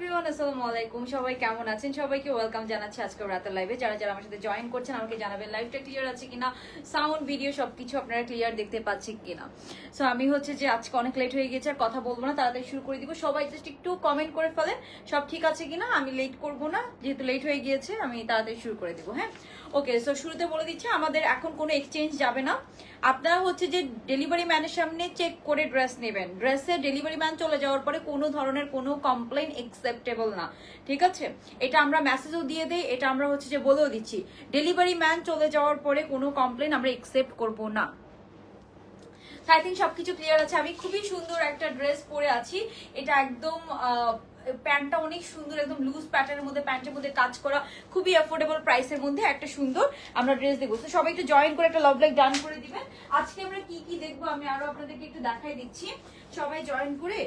Everyone, আসসালামু আলাইকুম। সবাই কেমন আছেন? সবাইকে ওয়েলকাম জানাচ্ছি আজকে রাতের লাইভে। যারা যারা আমার সাথে জয়েন করছেন আমাকে জানাবেন লাইভটা ক্লিয়ার আছে কিনা, সাউন্ড ভিডিও সবকিছু আপনারা ক্লিয়ার দেখতে পাচ্ছেন কিনা। সো আমি হচ্ছে যে আজকে অনেক লেট হয়ে গেছে, আর কথা বলবো না, তাড়াতাড়ি শুরু করে দিব। সবাই জাস্ট একটু কমেন্ট করে ফেলেন সব ঠিক আছে কিনা। আমি লেট করবো না, যেহেতু লেট হয়ে গিয়েছে আমি তাড়াতাড়ি শুরু করে দিব। হ্যাঁ, ওকে। সো শুরুতে বলে দিচ্ছি, আমাদের এখন কোনো এক্সচেঞ্জ যাবে না। আপনারা হচ্ছে যে ডেলিভারি ম্যানের সামনে চেক করে ড্রেস নেবেন। ড্রেসের ডেলিভারি ম্যান চলে যাওয়ার পরে কোনো ধরনের কোনো কমপ্লেন একসেপ্টেবল না, ঠিক আছে? এটা আমরা মেসেজও দিয়ে দেই, এটা আমরা হচ্ছে যে বলেও দিচ্ছি, ডেলিভারি ম্যান চলে যাওয়ার পরে কোনো কমপ্লেন আমরা একসেপ্ট করব না। আই থিঙ্ক সবকিছু ক্লিয়ার আছে। আমি খুবই সুন্দর একটা ড্রেস পরে আছি। এটা একদম প্যান্টটা অনেক সুন্দর, একদম লুজ প্যাটার্নের মধ্যে, প্যান্টের মধ্যে কাজ করা, খুবই অ্যাফোর্ডেবল প্রাইসের মধ্যে একটা সুন্দর আমরা ড্রেস দেখবো। তো সবাই একটু জয়েন করে একটা লাভ লাইক ডান করে দিবেন। আজকে আমরা কি কি দেখবো আমি আরো আপনাদেরকে একটু দেখাই দিচ্ছি। সবাই জয়েন করে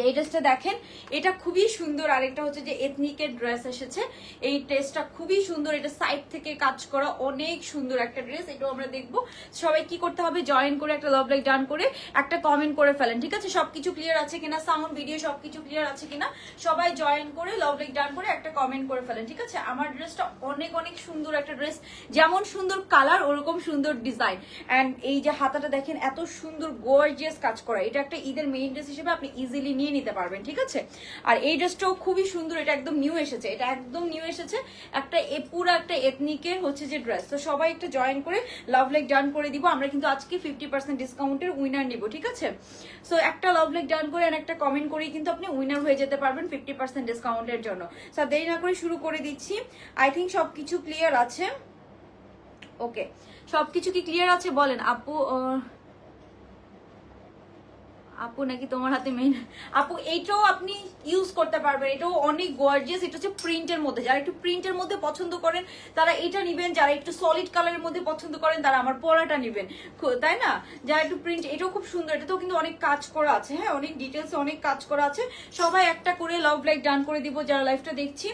এই ড্রেসটা দেখেন, এটা খুবই সুন্দর। আর এটা হচ্ছে যে এথনিকের ড্রেস এসেছে, এই ড্রেসটা খুবই সুন্দর, এটা সাইড থেকে কাজ করা, অনেক সুন্দর একটা ড্রেস। এটাও আমরা দেখবো। সবাই কি করতে হবে, জয়েন করে একটা লাভ লাইক ডান করে একটা কমেন্ট করে ফেলেন, ঠিক আছে? সবকিছু ক্লিয়ার আছে কিনা, সাউন্ড ভিডিও সবকিছু ক্লিয়ার আছে কিনা, সবাই জয়েন করে লাভ লাইক ডান করে একটা কমেন্ট করে ফেলেন, ঠিক আছে? আমার ড্রেসটা অনেক অনেক সুন্দর একটা ড্রেস, যেমন সুন্দর কালার ওরকম সুন্দর ডিজাইন। অ্যান্ড এই যে হাতাটা দেখেন, এত সুন্দর গর্জিয়াস কাজ করা। এটা একটা ঈদের মেইন ড্রেস হিসেবে আপনি ইজিলি নিয়ে নিতে পারবেন, ঠিক আছে? আর এই ড্রেসটাও খুবই সুন্দর, এটা একদম নিউ এসেছে, এটা একদম নিউ এসেছে, একটা পুরো একটা এথনিকের হচ্ছে যে ড্রেস। তো সবাই একটা জয়েন করে লাভ লাইক ডান করে দিব। আমরা কিন্তু আজকে 50% ডিসকাউন্টের উইনার নিব, ঠিক আছে? সো একটা লাভ লাইক ডান করে আর একটা কমেন্ট করেই কিন্তু আপনি উইনার হয়ে যেতে পারবেন 50% ডিসকাউন্টের জন্য। সো দেরি না করে শুরু করে দিচ্ছি। আই থিঙ্ক সবকিছু ক্লিয়ার আছে। ওকে, সবকিছু কি ক্লিয়ার আছে বলেন আপু? আপু নাকি তোমার হাতে মেইন? আপু এইটাও আপনি ইউজ করতে পারবেন, এটাও অনেক গর্জিয়াস। এটা হচ্ছে প্রিন্টের মধ্যে, যারা একটু প্রিন্টের মধ্যে পছন্দ করেন তারা এটা নিবেন, যারা একটু সলিড কালারের মধ্যে পছন্দ করেন তারা আমার পরাটা নিবেন, তাই না? যারা একটু প্রিন্ট, এটাও খুব সুন্দর, এটাতেও কিন্তু অনেক কাজ করা আছে। হ্যাঁ, অনেক ডিটেলস অনেক কাজ করা আছে। সবাই একটা করে লাভ লাইক ডান করে দিব যারা লাইভটা দেখছি।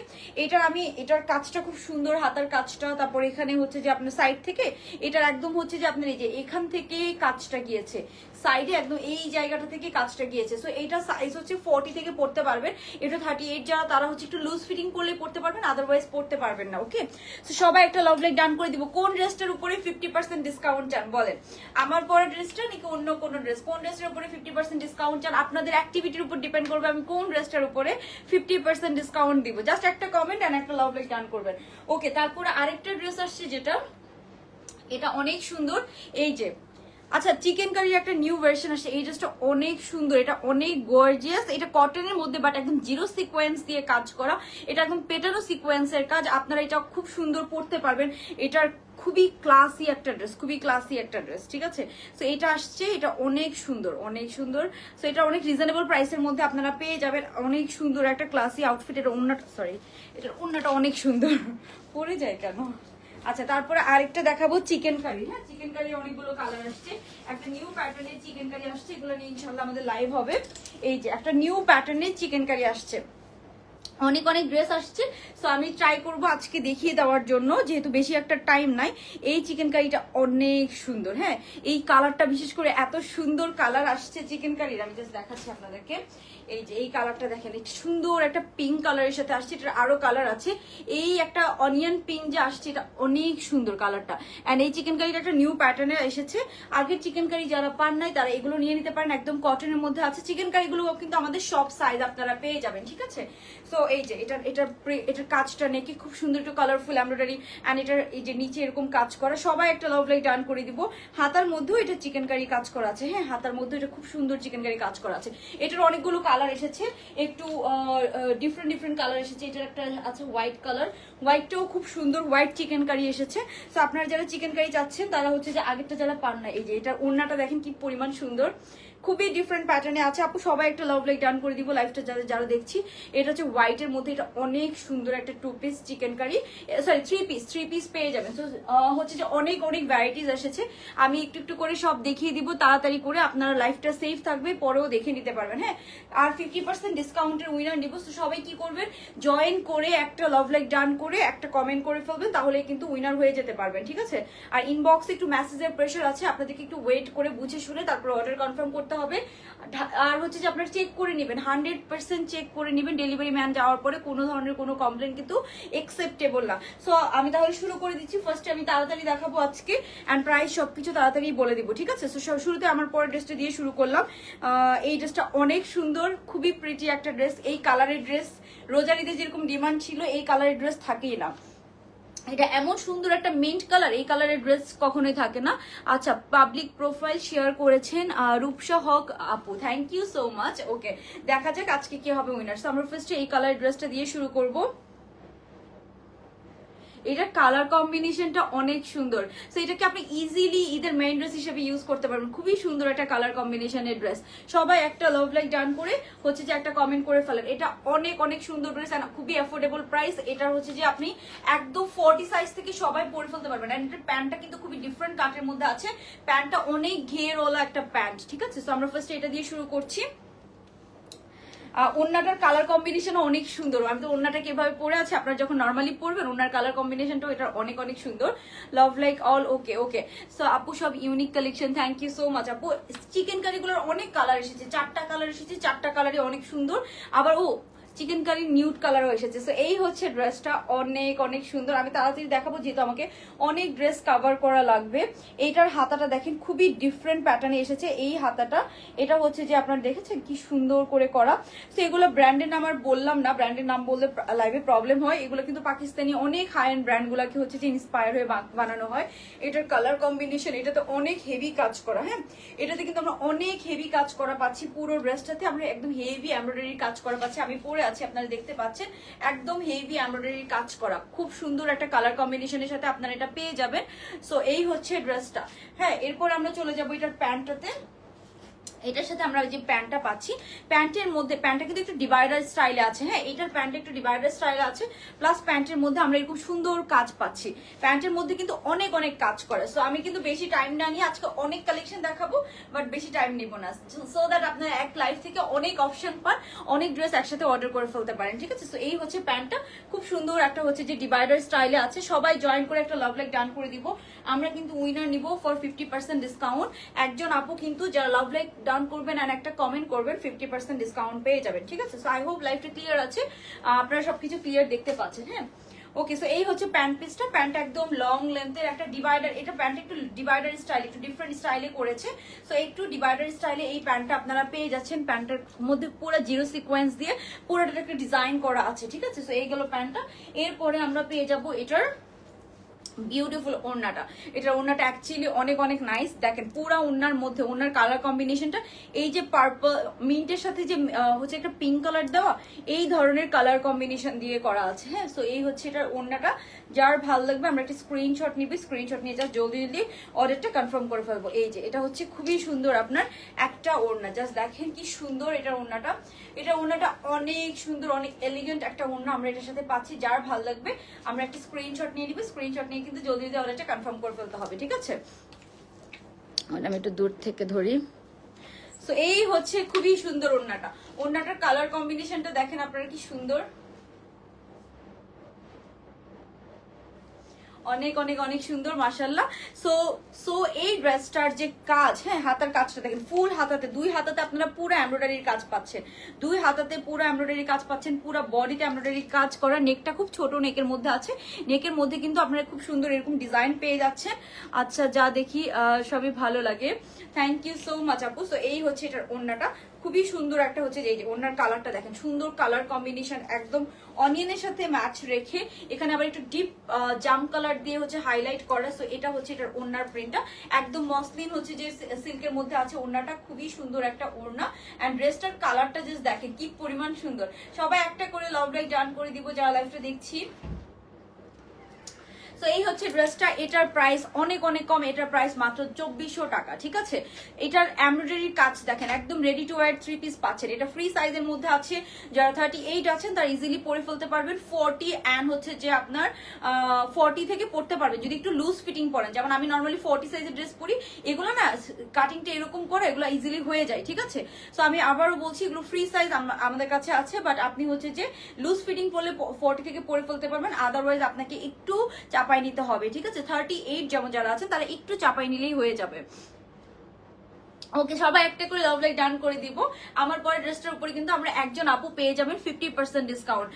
এটার কাজটা খুব সুন্দর, হাতার কাজটা। তারপর এখানে হচ্ছে যে আপনার সাইড থেকে এটার একদম হচ্ছে যে আপনার এই যে এখান থেকে কাজটা গিয়েছে, সাইডে একদম এই জায়গাটা থেকে কাজটা গিয়েছে। সো এইটা সাইজ হচ্ছে 40 থেকে পড়তে পারবেন। এটা 38 যারা তারা হচ্ছে একটু লুজ ফিটিং করলে পড়তে পারবেন, আদারওয়াইজ পড়তে পারবেন না। ওকে, সো সবাই একটা লাভ লাইক ডান করে দিব। কোন ড্রেসটার উপরে 50% ডিসকাউন্ট চান বলেন? আমার পরা ড্রেসটা নাকি অন্য কোন ড্রেস? কোন ড্রেসটার উপরে 50% ডিসকাউন্ট চান? আপনাদের অ্যাক্টিভিটির উপর ডিপেন্ড করবে আমি কোন ড্রেসটার উপরে 50% ডিসকাউন্ট দিব। জাস্ট একটা কমেন্ট এন্ড একটা লাভ লাইক ডান করবেন। ওকে, তারপরে আরেকটা ড্রেস আসছে যেটা এটা অনেক সুন্দর। এই যে আচ্ছা, চিকেন কারির একটা নিউ ভার্সন আসছে। এই ড্রেসটা অনেক সুন্দর, এটা অনেক গর্জিয়াস। এটা কটনের মধ্যে বাট একদম জিরো সিকোয়েন্স দিয়ে কাজ করা, এটা একদম পেটানো সিকোয়েন্সের কাজ। আপনারা এটা খুব সুন্দর পরতে পারবেন। এটার খুবই ক্লাসি একটা ড্রেস, খুবই ক্লাসি একটা ড্রেস, ঠিক আছে? সো এটা আসছে, এটা অনেক সুন্দর, অনেক সুন্দর। সো এটা অনেক রিজনেবল প্রাইসের মধ্যে আপনারা পেয়ে যাবেন। অনেক সুন্দর একটা ক্লাসি আউটফিট। এটা ওন্নাটা, সরি, এটার ওন্নাটা অনেক সুন্দর, পরে যায় কেন? আচ্ছা, তারপরে আরেকটা দেখাবো চিকেন কারি। হ্যাঁ, চিকেন কারি অনেকগুলো কালার আসছে, একটা নিউ প্যাটার্নের চিকেন কারি আসছে। এগুলো নিয়ে ইনশাল্লাহ আমাদের লাইভ হবে। এই যে একটা নিউ প্যাটার্নের চিকেন কারি আসছে, অনেক অনেক ড্রেস আসছে। সো আমি ট্রাই করব আজকে দেখিয়ে দেওয়ার জন্য, যেহেতু বেশি একটা টাইম নাই। এই চিকেন কারিটা অনেক সুন্দর। হ্যাঁ, এই কালারটা বিশেষ করে এত সুন্দর কালার আসছে চিকেন কারির, আমি জাস্ট দেখাচ্ছি আপনাদেরকে। এই যে এই কালারটা দেখেন, সুন্দর একটা পিঙ্ক কালারের সাথে আসছে। এটার আরো কালার আছে, এই একটা অনিয়ন পিঙ্ক যে আসছে, এটা অনেক সুন্দর কালারটা। এন্ড এই চিকেন কারিটা একটা নিউ প্যাটার্নে এসেছে। আগের চিকেন কারি যারা পান নাই তারা এগুলো নিয়ে নিতে পারেন, একদম কটনের মধ্যে আছে। চিকেন কারিগুলো কিন্তু আমাদের সব সাইজ আপনারা পেয়ে যাবেন, ঠিক আছে? সো এই যে এটার কাজটা নাকি খুব সুন্দর, একটু কালারফুল এমব্রয়ডারি, এন্ড এটার এই যে নিচে এরকম কাজ করা। সবাই একটা লাভ লাইক ডান করে দিব। হাতার মধ্যেও এটা চিকেন কারি কাজ করা আছে। হ্যাঁ, হাতার মধ্যে এটা খুব সুন্দর চিকেন কারি কাজ করা আছে। এটার অনেকগুলো কালার এসেছে, একটু ডিফারেন্ট ডিফারেন্ট কালার এসেছে। এটার একটা আছে হোয়াইট কালার, হোয়াইটটাও খুব সুন্দর, হোয়াইট চিকেন কারি এসেছে। তো আপনারা যারা চিকেন কারি চাচ্ছেন তারা হচ্ছে যে আগেরটা যারা পান না, এই যে এটার ওড়নাটা দেখেন কি পরিমাণ সুন্দর, খুবই ডিফারেন্ট প্যাটার্নে আছে। আপু সবাই একটা লাভ লাইক ডান করে দিব লাইভটা যারা যারা দেখছি। এটা হচ্ছে হোয়াইটের মধ্যে, এটা অনেক সুন্দর একটা 2 piece chicken curry, sorry 3 piece পেয়ে যাবেন। তো হচ্ছে যে অনেক অনেক ভ্যারাইটিস এসেছে। আমি একটু একটু করে সব দেখিয়ে দিব তাড়াতাড়ি করে, আপনারা লাইভটা সেফ থাকবে, পরেও দেখে নিতে পারবেন। হ্যাঁ, আর 50% ডিসকাউন্টের উইনার নিব। তো সবাই কি করবেন, জয়েন করে একটা লাভ লাইক ডান করে একটা কমেন্ট করে ফেলবেন, তাহলে কিন্তু উইনার হয়ে যেতে পারবেন, ঠিক আছে? আর ইনবক্সে একটু মেসেজের প্রেশার আছে, আপনাদেরকে একটু ওয়েট করে বুঝে শুনে তারপর অর্ডার কনফার্ম করতে করতে হবে। আর হচ্ছে যে আপনারা চেক করে নেবেন, 100% চেক করে নেবেন। ডেলিভারি ম্যান যাওয়ার পরে কোনো ধরনের কোনো কমপ্লেন কিন্তু একসেপ্টেবল না। সো আমি তাহলে শুরু করে দিচ্ছি। ফার্স্টে আমি তাড়াতাড়ি দেখাবো আজকে, অ্যান্ড প্রাইস সবকিছু তাড়াতাড়ি বলে দিব, ঠিক আছে? সো শুরুতে আমার পরের ড্রেসটা দিয়ে শুরু করলাম। এই ড্রেসটা অনেক সুন্দর, খুবই প্রিটি একটা ড্রেস। এই কালারের ড্রেস রোজারিতে যেরকম ডিমান্ড ছিল, এই কালারের ড্রেস থাকেই না। এটা এমন সুন্দর একটা মিন্ট কালার, এই কালারের ড্রেস কখনোই থাকে না। আচ্ছা, পাবলিক প্রোফাইল শেয়ার করেছেন রূপসা হক আপু, থ্যাংক ইউ সো মাচ। ওকে, দেখা যাক আজকে কি হবে উইনার। আমরা ফার্স্টে এই কালারের ড্রেসটা দিয়ে শুরু করব। এটার কালার কম্বিনেশনটা অনেক সুন্দর। সো এটাকে আপনি ইজিলি ঈদের মেইন ড্রেস হিসেবে ইউজ করতে পারবেন। খুবই সুন্দর একটা কালার কম্বিনেশনের ড্রেস। সবাই একটা লাভ লাইক ডান করে হচ্ছে যে একটা কমেন্ট করে ফেলেন। এটা অনেক অনেক সুন্দর ড্রেস, খুবই অ্যাফোর্ডেবল প্রাইস। এটা হচ্ছে যে আপনি একদম 40 সাইজ থেকে সবাই পরে ফেলতে পারবেন। এন্ড এটার প্যান্টটা কিন্তু খুবই ডিফারেন্ট কাটের মধ্যে আছে। প্যান্টটা অনেক ঘেরওয়ালা একটা প্যান্ট, ঠিক আছে? সো আমরা ফার্স্টে এটা দিয়ে শুরু করছি। ওন্নাটার কালার কম্বিনেশনও অনেক সুন্দর। আমি তো ওন্নাটাকে এভাবে পরে আছে, আপনারা যখন নর্মালি পরবেন ওন্নার কালার কম্বিনেশনটাও এটা অনেক অনেক সুন্দর। Love like all. Okay okay, so আপু সব unique collection, thank you so much আপু। চিকেন কারিগুলোর অনেক কালার এসেছে, 4টা কালার এসেছে, 4টা কালারই অনেক সুন্দর। আবার চিকেন কারি নিউড কালারও এসেছে। সো এই হচ্ছে ড্রেসটা, অনেক অনেক সুন্দর। আমি তাড়াতাড়ি দেখাবো যেহেতু আমাকে অনেক ড্রেস কভার করা লাগবে। এইটার হাতাটা দেখেন খুবই ডিফারেন্ট প্যাটার্নে এসেছে। এই হাতাটা এটা হচ্ছে যে আপনারা দেখেছেন কি সুন্দর করে করা। তো এগুলো ব্র্যান্ডের নাম আর বললাম না, ব্র্যান্ডের নাম বললে লাইভে প্রবলেম হয়। এগুলো কিন্তু পাকিস্তানি অনেক হাই এন্ড ব্র্যান্ডগুলোকে হচ্ছে যে ইন্সপায়ার হয়ে বানানো হয়। এটার কালার কম্বিনেশন, এটাতে অনেক হেভি কাজ করা। হ্যাঁ, এটাতে কিন্তু আমরা অনেক হেভি কাজ করা পাচ্ছি। পুরো ড্রেসটাতে আমরা একদম হেভি এমব্রয়ডারি কাজ করা পাচ্ছি। আমি পরে আছে, আপনারা দেখতে পাচ্ছেন একদম হেভি এমব্রয়ডারি কাজ করা। খুব সুন্দর একটা কালার কম্বিনেশনের সাথে আপনারা এটা পেয়ে যাবেন। সো এই হচ্ছে ড্রেসটা। হ্যাঁ, এরপর আমরা চলে যাবো এটার প্যান্টটাতে। এটার সাথে আমরা যে প্যান্টটা পাচ্ছি, প্যান্টের মধ্যে প্যান্টটা কিন্তু একটু ডিভাইডার স্টাইলে আছে। হ্যাঁ, এটার প্যান্টটা একটু ডিভাইডার স্টাইলে আছে, প্লাস প্যান্টের মধ্যে আমরা এরকম সুন্দর কাজ পাচ্ছি। প্যান্টের মধ্যে কিন্তু অনেক অনেক কাজ করে। সো আমি কিন্তু বেশি টাইম না নিয়ে আজকে অনেক কালেকশন দেখাবো, বাট বেশি টাইম নিব না, সো দ্যাট আপনার এক লাইফ থেকে অনেক অপশন পান, অনেক ড্রেস একসাথে অর্ডার করে ফেলতে পারেন, ঠিক আছে? সো এই হচ্ছে প্যান্টটা, খুব সুন্দর একটা হচ্ছে যে ডিভাইডার স্টাইলে আছে। সবাই জয়েন করে একটা লাভ লাইক ডান করে দিব। আমরা কিন্তু উইনার নিব ফর 50% ডিসকাউন্ট। একজন আপু কিন্তু যারা লাভ লাইক ডান করবেন আর একটা কমেন্ট করবেন 50% ডিসকাউন্ট পেয়ে যাবেন, ঠিক আছে? সো আই হোপ লাইভটা ক্লিয়ার আছে, আপনারা সবকিছু ক্লিয়ার দেখতে পাচ্ছেন। হ্যাঁ, ওকে। সো এই হচ্ছে প্যান্ট পিসটা। প্যান্টটা একদম লং লেন্থের একটা ডিভাইডার। এটা প্যান্ট একটু ডিভাইডার স্টাইল, একটু ডিফারেন্ট স্টাইলে করেছে। সো একটু ডিভাইডার স্টাইলে এই প্যান্টটা আপনারা পেয়ে যাচ্ছেন। প্যান্টের মধ্যে পুরো জিরো সিকোয়েন্স দিয়ে পুরোটা একটা ডিজাইন করা আছে, ঠিক আছে? সো এই গেল প্যান্টটা। এরপরে আমরা পেয়ে যাবো এটার বিউটিফুল ওড়নাটা। এটার ওড়নাটা অ্যাকচুয়ালি অনেক অনেক নাইস। দেখেন পুরা ওড়নার মধ্যে ওড়নার কালার কম্বিনেশনটা এই যে পার্পল মিন্টের সাথে যে হচ্ছে একটা পিঙ্ক কালার দেওয়া, এই ধরনের কালার কম্বিনেশন দিয়ে করা আছে। হ্যাঁ, সো এই হচ্ছে এটার ওড়নাটা। যার ভালো লাগবে আমরা একটা স্ক্রিনশট নিবি, স্ক্রিনশট নিয়ে জাস্ট জলদি জলদি অর্ডারটা কনফার্ম করে ফেলবো। এই যে এটা হচ্ছে খুবই সুন্দর আপনার একটা ওড়না, জাস্ট দেখেন কি সুন্দর এটার ওড়নাটা। এটা ওড়নাটা অনেক সুন্দর, অনেক এলিগেন্ট একটা ওড়না আমরা এটার সাথে পাচ্ছি। যার ভালো লাগবে আমরা একটা স্ক্রিনশট নিয়ে নিবি, স্ক্রিনশট নিয়ে কিন্তু জলদি জলদি অর্ডারটা কনফার্ম করে ফেলতে হবে, ঠিক আছে? আমি একটু দূর থেকে ধরি। সো এই হচ্ছে খুবই সুন্দর ওড়নাটা। ওড়নাটার কালার কম্বিনেশনটা দেখেন আপনারা কি সুন্দর, অনেক অনেক অনেক সুন্দর মাশাআল্লাহ। সো সো এই ড্রেসটার যে কাজ, হ্যাঁ হাতার কাজটা দেখেন ফুল হাতাতে, দুই হাতাতে আপনারা পুরো এমব্রয়ডারির কাজ পাচ্ছেন, দুই হাতাতে পুরো এমব্রয়ডারির কাজ পাচ্ছেন, পুরো বডিতে এমব্রয়ডারির কাজ করা। নেকটা খুব ছোট নেকের মধ্যে আছে, নেকের মধ্যে কিন্তু আপনারা খুব সুন্দর এরকম ডিজাইন পেয়ে যাচ্ছেন। আচ্ছা, যা দেখি সবই ভালো লাগে, থ্যাংক ইউ সো মাচ আপু। সো এই হচ্ছে এটার ওড়নাটা, খুবই সুন্দর একটা হচ্ছে যে ওড়নার কালারটা দেখেন, সুন্দর কালার কম্বিনেশন, একদম অনিয়নের সাথে ম্যাচ রেখে এখানে আবার একটু ডিপ জাম কালার দিয়ে হচ্ছে হাইলাইট করা। সো এটা হচ্ছে এটার ওড়নার প্রিন্টটা, একদম মসলিন হচ্ছে যে সিল্কের মধ্যে আছে ওড়নাটা, খুবই সুন্দর একটা ওড়না। এন্ড ড্রেসটার কালারটা জাস্ট দেখেন কি পরিমাণ সুন্দর। সবাই একটা করে লাভ লাইক ডান করে দিব যারা লাইভটা দেখছি। সো এই হচ্ছে ড্রেসটা। এটার প্রাইস অনেক অনেক কম, এটার প্রাইস মাত্র 2400 টাকা, ঠিক আছে? এটার এমব্রয়ডারির কাজ দেখেন, একদম রেডি টু ওয়্যার 3 পিস পাচ্ছেন। এটা ফ্রি সাইজের মধ্যে আছে, যারা 38 আছেন তারা ইজিলি পরে ফেলতে পারবেন। 40 এন্ড হচ্ছে যে আপনার 40 থেকে পরতে পারবেন যদি একটু লুজ ফিটিং পরেন। যেমন আমি নর্মালি 40 সাইজের ড্রেস পরি, এগুলো না কাটিংটা এরকম করে এগুলো ইজিলি হয়ে যায়, ঠিক আছে? সো আমি আবারও বলছি এগুলো ফ্রি সাইজ আমাদের কাছে আছে, বাট আপনি হচ্ছে যে লুজ ফিটিং পরলে 40 থেকে পরে ফেলতে পারবেন। আদারওয়াইজ আপনাকে একটু চাপাই নিতে হবে, ঠিক আছে? 38 যেমন যারা আছেন তারা একটু চাপাই নিলেই হয়ে যাবে। ওকে, সবাই একটা করে লাভ লাইক ডান করে দিব। আমার পরে ড্রেসটার উপরে কিন্তু আমরা একজন আপু পেয়ে যাবেন 50% ডিসকাউন্ট।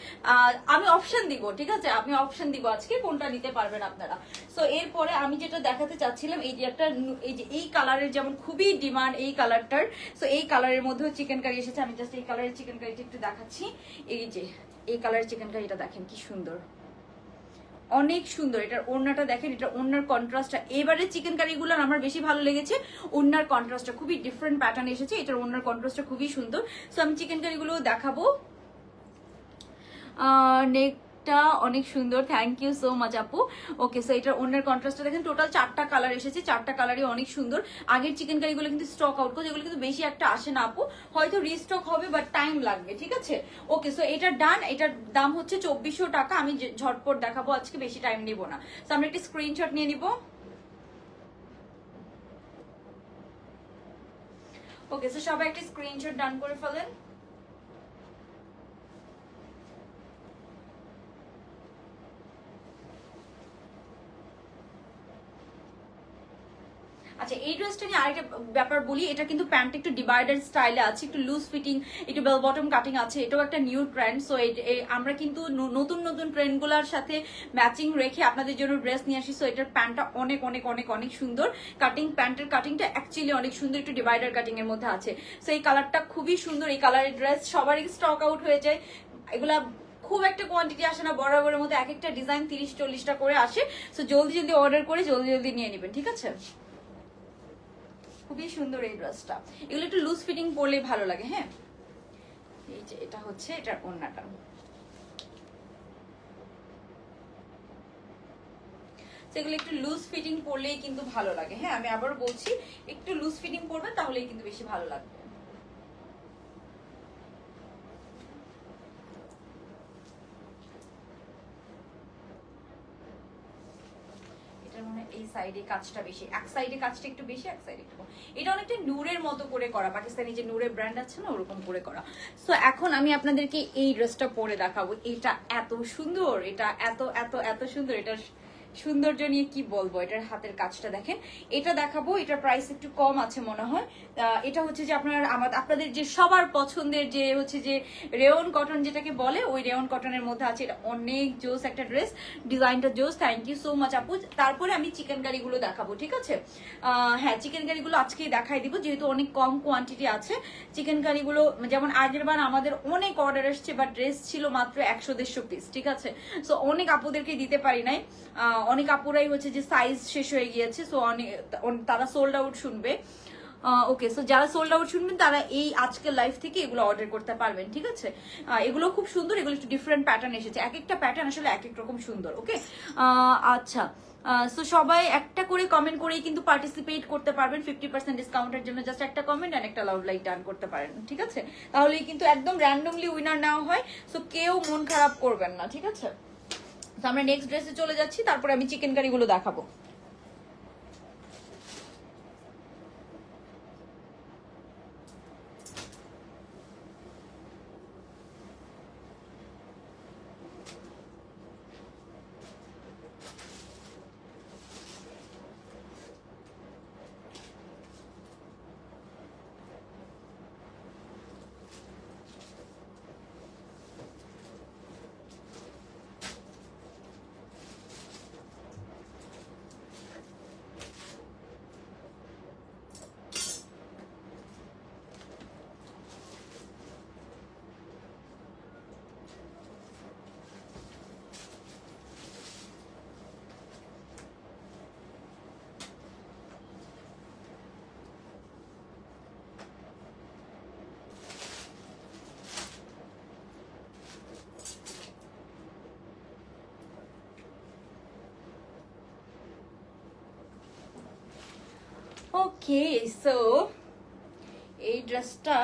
আমি অপশন দিব, ঠিক আছে, আমি অপশন দিব আজকে কোনটা নিতে পারবেন আপনারা। সো এরপরে আমি যেটা দেখাতে চাচ্ছিলাম, এই যে একটা, এই যে এই কালারের যেমন খুবই ডিমান্ড এই কালারটার। সো এই কালারের মধ্যেও চিকেন কারি এসেছে। আমি জাস্ট এই কালারের চিকেন কারিটা একটু দেখাচ্ছি। এই যে এই কালারের চিকেন কারিটা দেখেন কি সুন্দর, অনেক সুন্দর। এটার ওড়নাটা দেখেন, এটা ওড়নার কন্ট্রাস্টটা, এবারে চিকেন কারিগুলো আমার বেশি ভালো লেগেছে। ওড়নার কন্ট্রাস্টটা খুবই ডিফারেন্ট প্যাটার্ন এসেছে, এটার ওড়নার কন্ট্রাস্টটা খুবই সুন্দর। সো আমি চিকেন কারিগুলো দেখাবো। নেকটা অনেক সুন্দর, থ্যাংক ইউ সো মাচ আপু। ওকে, সো এটার ওড়নার কন্ট্রাস্টটা দেখেন, টোটাল 4টা কালার এসেছে, 4টা কালারই অনেক সুন্দর। আগের চিকেন কারিগুলো কিন্তু স্টক আউট করে, এগুলো কিন্তু বেশি একটা আসে না আপু, হয়তো রিস্টক হবে বাট টাইম লাগবে, ঠিক আছে। ওকে, সো এটা ডান। এটার দাম হচ্ছে 2400 টাকা। আমি ঝটপট দেখাবো আজকে, বেশি টাইম নিব না। সো আমরা একটা স্ক্রিনশট নিয়ে নিব। ওকে, সো সবাই একটা স্ক্রিনশট ডান করে ফেলেন। আচ্ছা, এই ড্রেসটা নিয়ে আরেকটা ব্যাপার বলি, এটা কিন্তু প্যান্ট একটু ডিভাইডার স্টাইলে আছে, একটু লুজ ফিটিং, একটু বেল বটম কাটিং আছে। এটাও একটা নিউ ট্রেন্ড। সো আমরা কিন্তু নতুন নতুন ট্রেন্ডগুলোর সাথে ম্যাচিং রেখে আপনাদের জন্য ড্রেস নিয়ে আসি। সো এটার প্যান্টটা অনেক অনেক অনেক অনেক সুন্দর। কাটিং, প্যান্টের কাটিংটা অ্যাকচুয়ালি অনেক সুন্দর, একটু ডিভাইডার কাটিং এর মধ্যে আছে। সো এই কালারটা খুবই সুন্দর। এই কালারের ড্রেস সবারই স্টক আউট হয়ে যায়, এগুলা খুব একটা কোয়ান্টিটি আসে না, বরাবরের মধ্যে এক একটা ডিজাইন 30-40টা করে আসে। সো জলদি জলদি অর্ডার করে জলদি জলদি নিয়ে নেবেন, ঠিক আছে। খুবই সুন্দর এই ড্রেসটা, এগুলো একটু লুজ ফিটিং পরলে ভালো লাগে। হ্যাঁ, এই যে এটা হচ্ছে এটার ওড়নাটা। সেগুলো একটু লুজ ফিটিং পরলেই কিন্তু ভালো লাগে। হ্যাঁ, আমি আবার বলছি, একটু লুজ ফিটিং পরবেন তাহলেই কিন্তু বেশি ভালো লাগবে। এই সাইডে কাজটা বেশি, এক সাইডে কাজটা একটু বেশি, এক সাইডে একটু কম। এটা অনেকটা নূরের মতো করে করা, পাকিস্তানি যে নূরের ব্র্যান্ড আছে না, ওরকম করে করা। সো এখন আমি আপনাদেরকে এই ড্রেসটা পরে দেখাবো। এটা এত সুন্দর, এটা এত এত এত সুন্দর। এটার সৌন্দর্য নিয়ে কি বলবো, এটার হাতের কাজটা দেখেন। এটা দেখাবো, এটার প্রাইস একটু কম আছে মনে হয়। এটা হচ্ছে যে আপনাদের যে সবার পছন্দের যে হচ্ছে যে রেয়ন কটন যেটাকে বলে, ওই রেয়ন কটনের মধ্যে আছে। এটা অনেক জোস একটা ড্রেস, ডিজাইনটা জোস। থ্যাংক ইউ সো মাচ আপু। তারপরে আমি চিকেন কারিগুলো দেখাবো, ঠিক আছে। হ্যাঁ, চিকেন কারিগুলো আজকেই দেখাই দিব, যেহেতু অনেক কম কোয়ান্টিটি আছে। চিকেন কারিগুলো যেমন আগের বার আমাদের অনেক অর্ডার এসছে, বা ড্রেস ছিল মাত্র 100-150 পিস, ঠিক আছে। সো অনেক আপুদেরকে দিতে পারি নাই, অনেক আপুরাই হচ্ছে যে সাইজ শেষ হয়ে গিয়েছে। সো তারা সোল্ড আউট শুনবে। ওকে, সো যারা সোল্ড আউট শুনবেন তারা এই আজকের লাইভ থেকে এগুলো অর্ডার করতে পারবেন, ঠিক আছে। এগুলো খুব সুন্দর, এগুলো একটু ডিফারেন্ট প্যাটার্ন এসেছে, এক একটা প্যাটার্ন আসলে এক এক রকম সুন্দর। ওকে, আচ্ছা, সো সবাই একটা করে কমেন্ট করেই কিন্তু পার্টিসিপেট করতে পারবেন 50% ডিসকাউন্টের জন্য। জাস্ট একটা কমেন্ট আর একটা লাভ লাইক ডান করতে পারেন, ঠিক আছে। তাহলেই কিন্তু একদম র্যান্ডমলি উইনার নেওয়া হয়। সো কেউ মন খারাপ করবেন না, ঠিক আছে। তো আমরা নেক্সট ড্রেসে চলে যাচ্ছি, তারপরে আমি চিকেন কারিগুলো দেখাবো। ওকে, সো এই ড্রেসটা,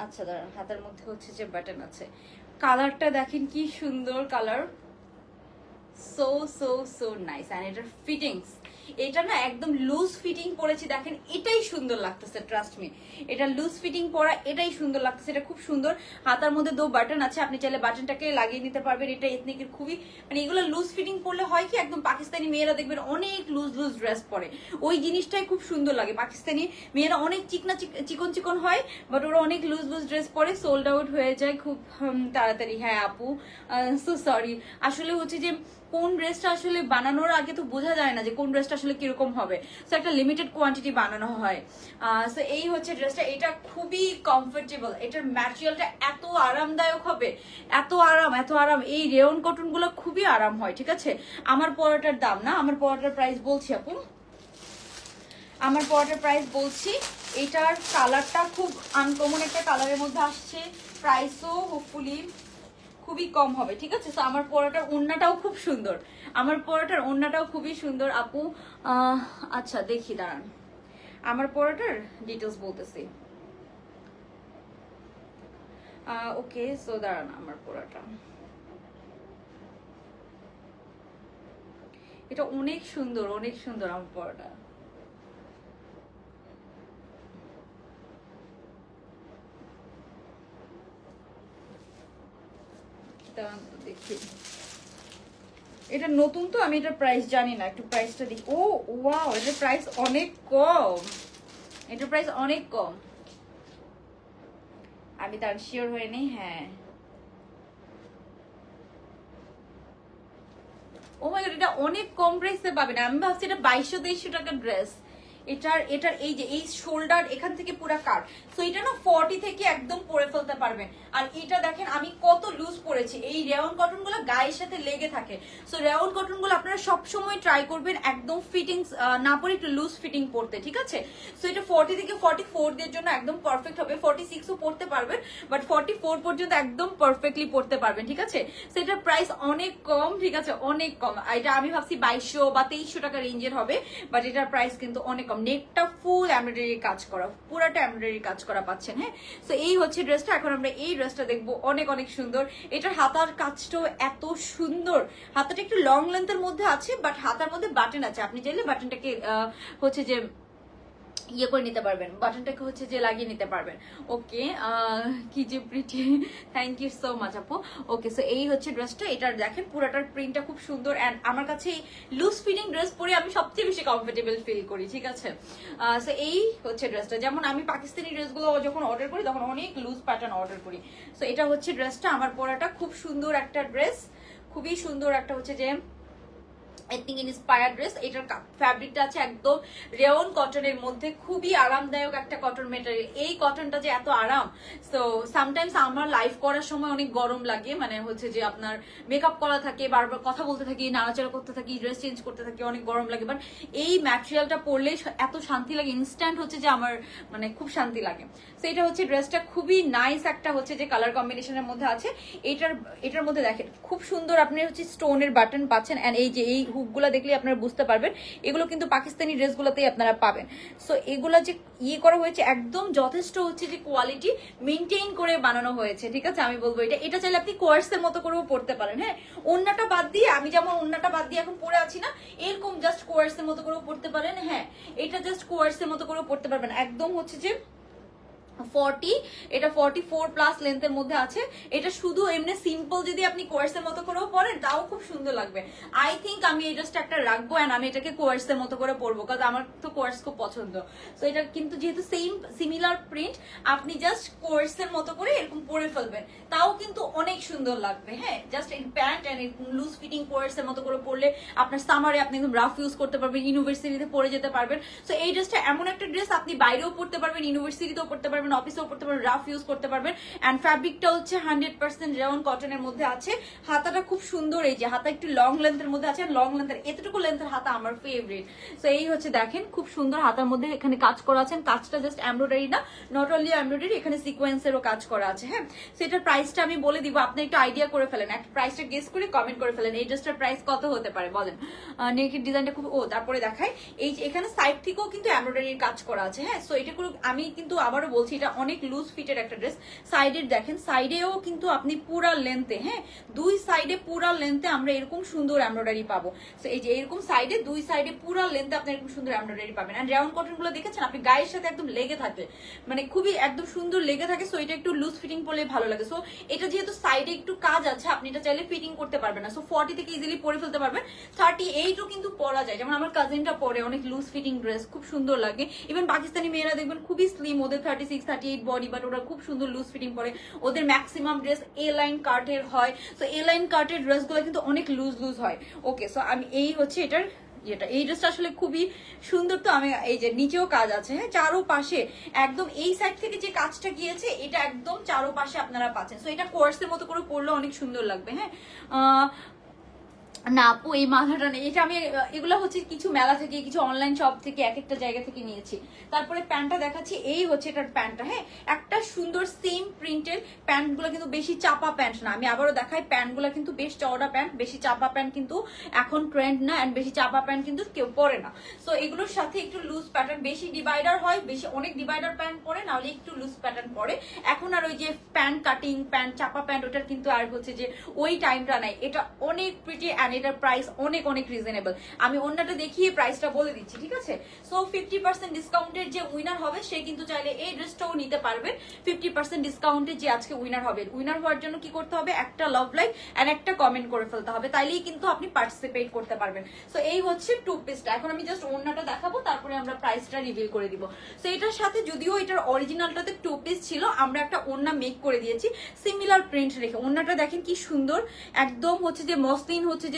আচ্ছা দাঁড়ান, হাতের মধ্যে হচ্ছে যে বাটন আছে। কালারটা দেখেন কি সুন্দর colour, so so so nice. And এটার ফিটিংস, এটা না একদম লুজ ফিটিং পরেছি, দেখেন এটাই সুন্দর লাগতেছে, ট্রাস্ট মি, এটা লুজ ফিটিং পরা এটাই সুন্দর লাগতেছে, এটা খুব সুন্দর। হাতার মধ্যে 2 বাটন আছে, আপনি চাইলে বাটনটাকে লাগিয়ে নিতে পারবেন। এটা এথনিকের খুবই মানে এগুলো লুজ ফিটিং পরলে হয় কি একদম পাকিস্তানি মেয়েরা দেখবেন অনেক লুজ লুজ ড্রেস পরে, ওই জিনিসটাই খুব সুন্দর লাগে। পাকিস্তানি মেয়েরা অনেক চিকন চিকন হয়, বাট ওরা অনেক লুজ লুজ ড্রেস পরে, সোল্ড আউট হয়ে যায় খুব তাড়াতাড়ি। হ্যাঁ আপু, সো সরি, আসলে হচ্ছে যে কোন ড্রেসটা আসলে বানানোর আগে তো বোঝা যায় না যে কোন ড্রেসটা আসলে কিরকম হবে, সো একটা লিমিটেড কোয়ান্টিটি বানানো হয়। সো এই হচ্ছে ড্রেসটা, এটা খুবই কমফোর্টেবল, এটার ম্যাটেরিয়ালটা এত আরামদায়ক হবে, এত আরাম। এই রেয়ন কটন গুলো খুবই আরাম হয়, ঠিক আছে। আমার পরাটার দাম না, আমার পরাটার প্রাইস বলছি আপু, আমার পরাটার প্রাইস বলছি। এটার কালারটা খুব আনকমন একটা কালারের মধ্যে আসছে, প্রাইসও হোপফুলি খুবই কম হবে, ঠিক আছে। তো আমার পরাটার ওড়নাটাও খুব সুন্দর, আমার পরাটার ওড়নাটাও খুবই সুন্দর আপু। আচ্ছা দেখি দাঁড়ান, আমার পরাটার ডিটেলস বলতেছি। ওকে, সো দাঁড়ান, আমার পরাটা এটা অনেক সুন্দর, অনেক সুন্দর আমার পরাটা। দেখি, এটা নতুন তো, আমি এটার প্রাইস জানি না, একটু প্রাইসটা দেখি। ও ওয়াও, এটার প্রাইস অনেক কম, এটার প্রাইস অনেক কম, আমি তার শিওর হয়ে নেই। হ্যাঁ, ও মাই গড, এটা অনেক কম প্রাইসে পাবেন। আমি ভাবছি এটা 2200-2300 টাকার ড্রেস। এটার এই যে এই শোল্ডার এখান থেকে পুরো কাট, সো এটা না 40 থেকে একদম পরে ফেলতে পারবেন। আর এটা দেখেন আমি কত লুজ পরেছি, এই রেয়ন কটন গুলো গায়ের সাথে লেগে থাকে, সো রেয়ন কটন গুলো আপনারা সবসময় ট্রাই করবেন একদম ফিটিংস না পরে একটু লুজ ফিটিং পরতে, ঠিক আছে। সো এটা 40 থেকে 44 দের জন্য একদম পারফেক্ট হবে, 46ও পরতে পারবেন, বাট 44 পর্যন্ত একদম পারফেক্টলি পরতে পারবেন, ঠিক আছে। সো এটার প্রাইস অনেক কম, ঠিক আছে, অনেক কম। এটা আমি ভাবছি 2200 বা 2300 টাকা রেঞ্জের হবে, বাট এটার প্রাইস কিন্তু অনেক কম। নেকটা ফুল এমব্রয়ডারি কাজ করা, পুরাটা এমব্রয়ডারি কাজ করা পাচ্ছেন। হ্যাঁ, সো এই হচ্ছে ড্রেসটা। এখন আমরা এই ড্রেসটা দেখবো, অনেক অনেক সুন্দর। এটার হাতার কাজটাও এত সুন্দর, হাতাটা একটু লং লেন্থের মধ্যে আছে, বাট হাতার মধ্যে বাটন আছে, আপনি চাইলে বাটনটাকে হচ্ছে যে ইয়ে করে নিতে পারবেন, বাটনটাকে হচ্ছে যে লাগিয়ে নিতে পারবেন। ওকে, কি যে pretty, thank you so much আপু। ওকে, সো এই হচ্ছে ড্রেসটা, এটার দেখেন পুরাটার প্রিন্টটা খুব সুন্দর, অ্যান্ড আমার কাছে লুজ ফিটিং ড্রেস পরে আমি সবচেয়ে বেশি কমফোর্টেবল ফিল করি, ঠিক আছে। সো এই হচ্ছে ড্রেসটা, যেমন আমি পাকিস্তানি ড্রেসগুলো যখন অর্ডার করি তখন অনেক লুজ প্যাটার্ন অর্ডার করি। সো এটা হচ্ছে ড্রেসটা, আমার পরাটা খুব সুন্দর একটা ড্রেস, খুবই সুন্দর একটা হচ্ছে যে এথনিক ইন্সপায়ার্ড ড্রেস। এটার ফ্যাব্রিকটা আছে একদম রেয়ন কটনের মধ্যে, খুবই আরামদায়ক একটা কটন মেটেরিয়াল। এই কটনটা যে এত আরাম, সো সামটাইমস আমার লাইভ করার সময় অনেক গরম লাগে, মানে হচ্ছে যে আপনার মেকআপ করা থাকে, বারবার কথা বলতে থাকি, নাড়াচাড়া করতে থাকি, ড্রেস চেঞ্জ করতে থাকি, অনেক গরম লাগে, বাট এই ম্যাটেরিয়ালটা পরলে এত শান্তি লাগে, ইনস্ট্যান্ট হচ্ছে যে আমার মানে খুব শান্তি লাগে। সো এটা হচ্ছে ড্রেসটা, খুবই নাইস একটা হচ্ছে যে কালার কম্বিনেশনের মধ্যে আছে। এটার মধ্যে দেখেন খুব সুন্দর আপনি হচ্ছে স্টোনের বাটন পাচ্ছেন, এন্ড এই যে এই হুকগুলো দেখলে আপনারা বুঝতে পারবেন এগুলো কিন্তু পাকিস্তানি ড্রেসগুলোতেই আপনারা পাবেন। সো এগুলা যে ইয়ে করা হয়েছে একদম যথেষ্ট হচ্ছে যে কোয়ালিটি মেনটেইন করে বানানো হয়েছে, ঠিক আছে। আমি বলবো এটা চাইলে আপনি কোয়ার্সের মতো করেও পড়তে পারেন। হ্যাঁ, ওন্নাটা বাদ দিয়ে, আমি যেমন ওন্নাটা বাদ দিয়ে এখন পরে আছি না, এরকম জাস্ট কোয়ার্সের মতো করেও পড়তে পারেন। হ্যাঁ, এটা জাস্ট কোয়ার্সের মতো করেও পড়তে পারবেন, একদম হচ্ছে যে 40, এটা 44 প্লাস লেন্থের মধ্যে আছে। এটা শুধু এমনি সিম্পল যদি আপনি কোয়ার্সের মতো করেও পরেন তাও খুব সুন্দর লাগবে। আই থিঙ্ক আমি এই ড্রেসটা একটা রাখবো, এন্ড আমি এটাকে কোয়ার্সের মতো করে পরবো, কারণ আমার তো কোয়ার্স খুব পছন্দ। সো এটা কিন্তু যেহেতু সেম সিমিলার প্রিন্ট, আপনি জাস্ট কোয়ার্সের মতো করে এরকম পরে ফেলবেন, তাও কিন্তু অনেক সুন্দর লাগবে। হ্যাঁ, জাস্ট এই প্যান্ট এন্ড লুজ ফিটিং কোয়ার্সের মতো করে পরলে আপনার সামারে আপনি একদম রাফ ইউজ করতে পারবেন, ইউনিভার্সিটিতে পরে যেতে পারবেন। সো এই ড্রেসটা এমন একটা ড্রেস, আপনি বাইরেও পড়তে পারবেন, ইউনিভার্সিটিতেও পড়তে পারবেন, অফিসেও পড়তে পারবেন, রাফ ইউজ করতে পারবেন। এন্ড ফ্যাব্রিকটা হচ্ছে 100% রেয়ন কটনের মধ্যে আছে। হাতাটা খুব সুন্দর, এই যে হাতা একটু লং লেন্থের মধ্যে আছে, লং লেন্থের এতটুকু লেন্থের হাতা আমার ফেভারিট। সো এই হচ্ছে দেখেন খুব সুন্দর হাতার মধ্যে এখানে কাজ করা আছে, কাজটা জাস্ট এমব্রয়ডারি না, নট অনলি এমব্রয়ডারি, এখানে সিকোয়েন্সেরও কাজ করা আছে। হ্যাঁ, সেটার প্রাইসটা আমি বলে দিব, আপনি একটু আইডিয়া করে ফেলেন, একটা প্রাইসটা গেস করে কমেন্ট করে ফেলেন এই ড্রেসটার প্রাইস কত হতে পারে বলেন। নেকের ডিজাইনটা খুব, তারপরে দেখাই এই যে এখানে সাইড থেকেও কিন্তু এমব্রয়ডারির কাজ করা আছে। হ্যাঁ, সো এটা আমি কিন্তু আবারও বলছি এটা অনেক লুজ ফিটের একটা ড্রেস। সাইডের দেখেন, সাইডেও কিন্তু আপনি পুরা লেন্থে, হ্যাঁ দুই সাইডে পুরা লেন্থে আমরা এরকম সুন্দর এমব্রয়ডারি পাবো। তো এই যে এরকম সাইডে দুই সাইডে পুরা লেন্থে আপনি এরকম সুন্দর এমব্রয়ডারি পাবেন। এন্ড রাউন্ড কটন গুলো দেখেছেন আপনি গায়ের সাথে একদম লেগে থাকে, মানে খুবই একদম সুন্দর লেগে থাকে। সো এটা একটু লুজ ফিটিং পরলে ভালো লাগে। সো এটা যেহেতু সাইডে একটু কাজ আছে, আপনি এটা চাইলে ফিটিং করতে পারবেন না। সো 40 থেকে ইজিলি পরে ফেলতে পারবেন। 38ও কিন্তু পরা যায়, যেমন আমার কাজিনটা পরে অনেক লুজ ফিটিং ড্রেস, খুব সুন্দর লাগে। ইভেন পাকিস্তানি মেয়েরা দেখবেন খুবই স্লিম, ওদের 36 38 বডি, বাট ওরা খুব সুন্দর লুজ ফিটিং পরে। ওদের ম্যাক্সিমাম ড্রেস এ লাইন কাটের হয়। সো এ লাইন কাটের ড্রেসগুলো কিন্তু অনেক লুজ লুজ হয়। ওকে, সো আমি এই হচ্ছে এটার এটা, এই ড্রেসটা আসলে খুবই সুন্দর। তো আমি এই যে নিচেও কাজ আছে, হ্যাঁ চারো পাশে একদম এই সাইড থেকে যে কাজটা গিয়েছে এটা একদম চারো পাশে আপনারা পাচ্ছেন। সো এটা কোর্সের মতো করে পরলে অনেক সুন্দর লাগবে। হ্যাঁ না আপু এই মাথাটা নেই, এটা আমি এগুলো হচ্ছে কিছু মেলা থেকে, কিছু অনলাইন শপ থেকে, এক একটা জায়গা থেকে নিয়েছি। তারপরে প্যান্টটা দেখাচ্ছি, এই হচ্ছে এটার প্যান্টটা। হ্যাঁ একটা সুন্দর সেম প্রিন্টের প্যান্ট গুলো কিন্তু বেশি চাপা প্যান্ট না। আমি আবারও দেখাই, প্যান্ট গুলো কিন্তু বেশ চওড়া প্যান্ট, বেশি চাপা প্যান্ট কিন্তু এখন ট্রেন্ড না, এন্ড বেশি চাপা প্যান্ট কিন্তু কেউ পরে না। সো এগুলোর সাথে একটু লুজ প্যাটার্ন, বেশি ডিভাইডার হয়, বেশি অনেক ডিভাইডার প্যান্ট পরে, নাহলে একটু লুজ প্যাটার্ন পরে। এখন আর ওই যে প্যান্ট কাটিং প্যান্ট চাপা প্যান্ট ওটার কিন্তু আর হচ্ছে যে ওই টাইমটা নাই। এটা অনেক প্রিটি, এটার প্রাইস অনেক অনেক রিজনেবল। আমি অন্যটা দেখিয়ে প্রাইসটা বলে দিচ্ছি, ঠিক আছে? সো 50% ডিসকাউন্টের যে উইনার হবে সে কিন্তু চাইলে এই ড্রেসটাও নিতে পারবেন। 50% ডিসকাউন্টে যে আজকে উইনার হবে, উইনার হওয়ার জন্য কি করতে হবে, একটা লাভ লাইক এন্ড একটা কমেন্ট করে ফেলতে হবে, তাইলেই কিন্তু আপনি পার্টিসিপেট করতে পারবেন। সো এই হচ্ছে টু পিসটা। এখন আমি জাস্ট ওন্নাটা দেখাবো, তারপরে আমরা প্রাইসটা রিভিল করে দিব। সো এটার সাথে যদিও এটার অরিজিনালটাতে টু পিস ছিল, আমরা একটা ওন্না মেক করে দিয়েছি সিমিলার প্রিন্ট রেখে। ওন্নাটা দেখেন কি সুন্দর, একদম হচ্ছে যে মসলিন, হচ্ছে যে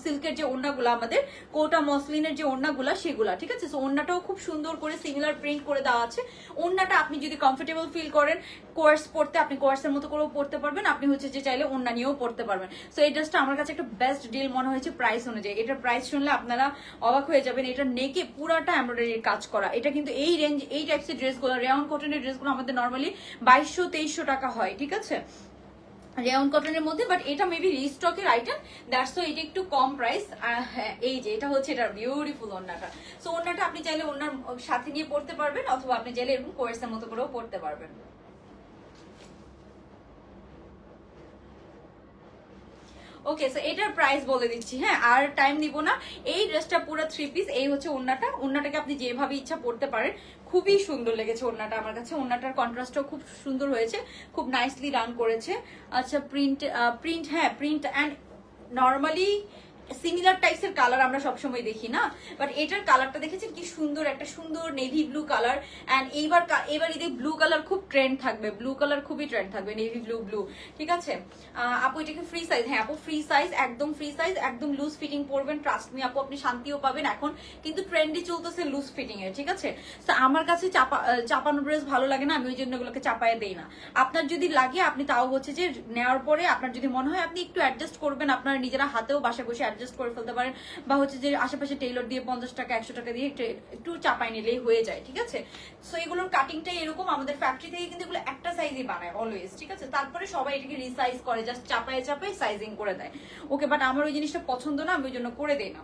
সিল্কের যে ওড়নাগুলো, আমাদের কোটা মসলিনের যে ওড়নাগুলা সেগুলা, ঠিক আছে? সো ওড়নাটাও খুব সুন্দর করে সিমিলার প্রিন্ট করে দেওয়া আছে। ওড়নাটা আপনি যদি কমফোর্টেবল ফিল করেন কোর্স পড়তে, আপনি কোর্সের মতো করেও পড়তে পারবেন, আপনি হচ্ছে যে চাইলে ওড়না নিয়েও পড়তে পারবেন। সো এই ড্রেসটা আমার কাছে একটা বেস্ট ডিল মনে হয়েছে প্রাইস অনুযায়ী। এটার প্রাইস শুনলে আপনারা অবাক হয়ে যাবেন। এটা নেকে পুরাটা এমব্রয়ডারির কাজ করা। এটা কিন্তু এই রেঞ্জ, এই টাইপসের ড্রেসগুলো, রেয়ন কটনের ড্রেসগুলো আমাদের নর্মালি 2200-2300 টাকা হয়, ঠিক আছে? রেয়ন কটনের মধ্যে, বাট এটা মেবি রিস্টকের আইটেম, দ্যাটস এটা একটু কম প্রাইস। হ্যাঁ এই যে এটা হচ্ছে এটার বিউটিফুল ওড়নাটা। সো ওড়নাটা আপনি চাইলে ওড়নার সাথে নিয়ে পড়তে পারবেন, অথবা আপনি চাইলে এরকম কোর্সের মতো করেও পড়তে পারবেন। ওকে, সো এটার প্রাইস বলে দিচ্ছি, হ্যাঁ আর টাইম নিব না। এই ড্রেসটা পুরো 3 পিস, এই হচ্ছে ওড়নাটা। ওড়নাটাকে আপনি যেভাবে ইচ্ছা পড়তে পারেন, খুবই সুন্দর লেগেছে ওড়নাটা আমার কাছে। ওড়নাটার কন্ট্রাস্টটাও খুব সুন্দর হয়েছে, খুব নাইসলি রান করেছে। আচ্ছা প্রিন্ট হ্যাঁ প্রিন্ট অ্যান্ড নর্মালি সিমিলার টাইপসের কালার আমরা সবসময় দেখি না, বাট এটার কালারটা দেখেছেন কি সুন্দর, একটা সুন্দর নেভি ব্লু কালার। অ্যান্ড এবার এদের ব্লু কালার খুব ট্রেন্ড থাকবে, ব্লু কালার খুবই ট্রেন্ড থাকবে, নেভি ব্লু, ঠিক আছে? আপু এটাকে ফ্রি সাইজ, হ্যাঁ আপু ফ্রি সাইজ, একদম ফ্রি সাইজ, একদম লুজ ফিটিং পরবেন, ট্রাস্ট মি আপু আপনি শান্তিও পাবেন। এখন কিন্তু ট্রেন্ডি চলতেছে লুজ ফিটিং এর, ঠিক আছে? তো আমার কাছে চাপানো ড্রেস ভালো লাগে না, আমি ওই জন্য এগুলোকে চাপায় দেই না। আপনার যদি লাগে আপনি তাও হচ্ছে যে নেওয়ার পরে আপনার যদি মনে হয় আপনি একটু অ্যাডজাস্ট করবেন, আপনার নিজেরা হাতেও বাসায় বসে অ্যাডজাস্ট করে ফেলতে পারেন, বা হচ্ছে যে আশেপাশে টেইলর দিয়ে 50 টাকা 100 টাকা দিয়ে একটু চাপাই নিলেই হয়ে যায়, ঠিক আছে? সো এগুলোর কাটিংটাই এরকম, আমাদের ফ্যাক্টরি থেকে কিন্তু এগুলো একটা সাইজই বানায় অলওয়েজ, ঠিক আছে? তারপরে সবাই এটাকে রিসাইজ করে, জাস্ট চাপায় সাইজিং করে দেয়। ওকে, বাট আমার ওই জিনিসটা পছন্দ না, আমি ওই জন্য করে দেই না।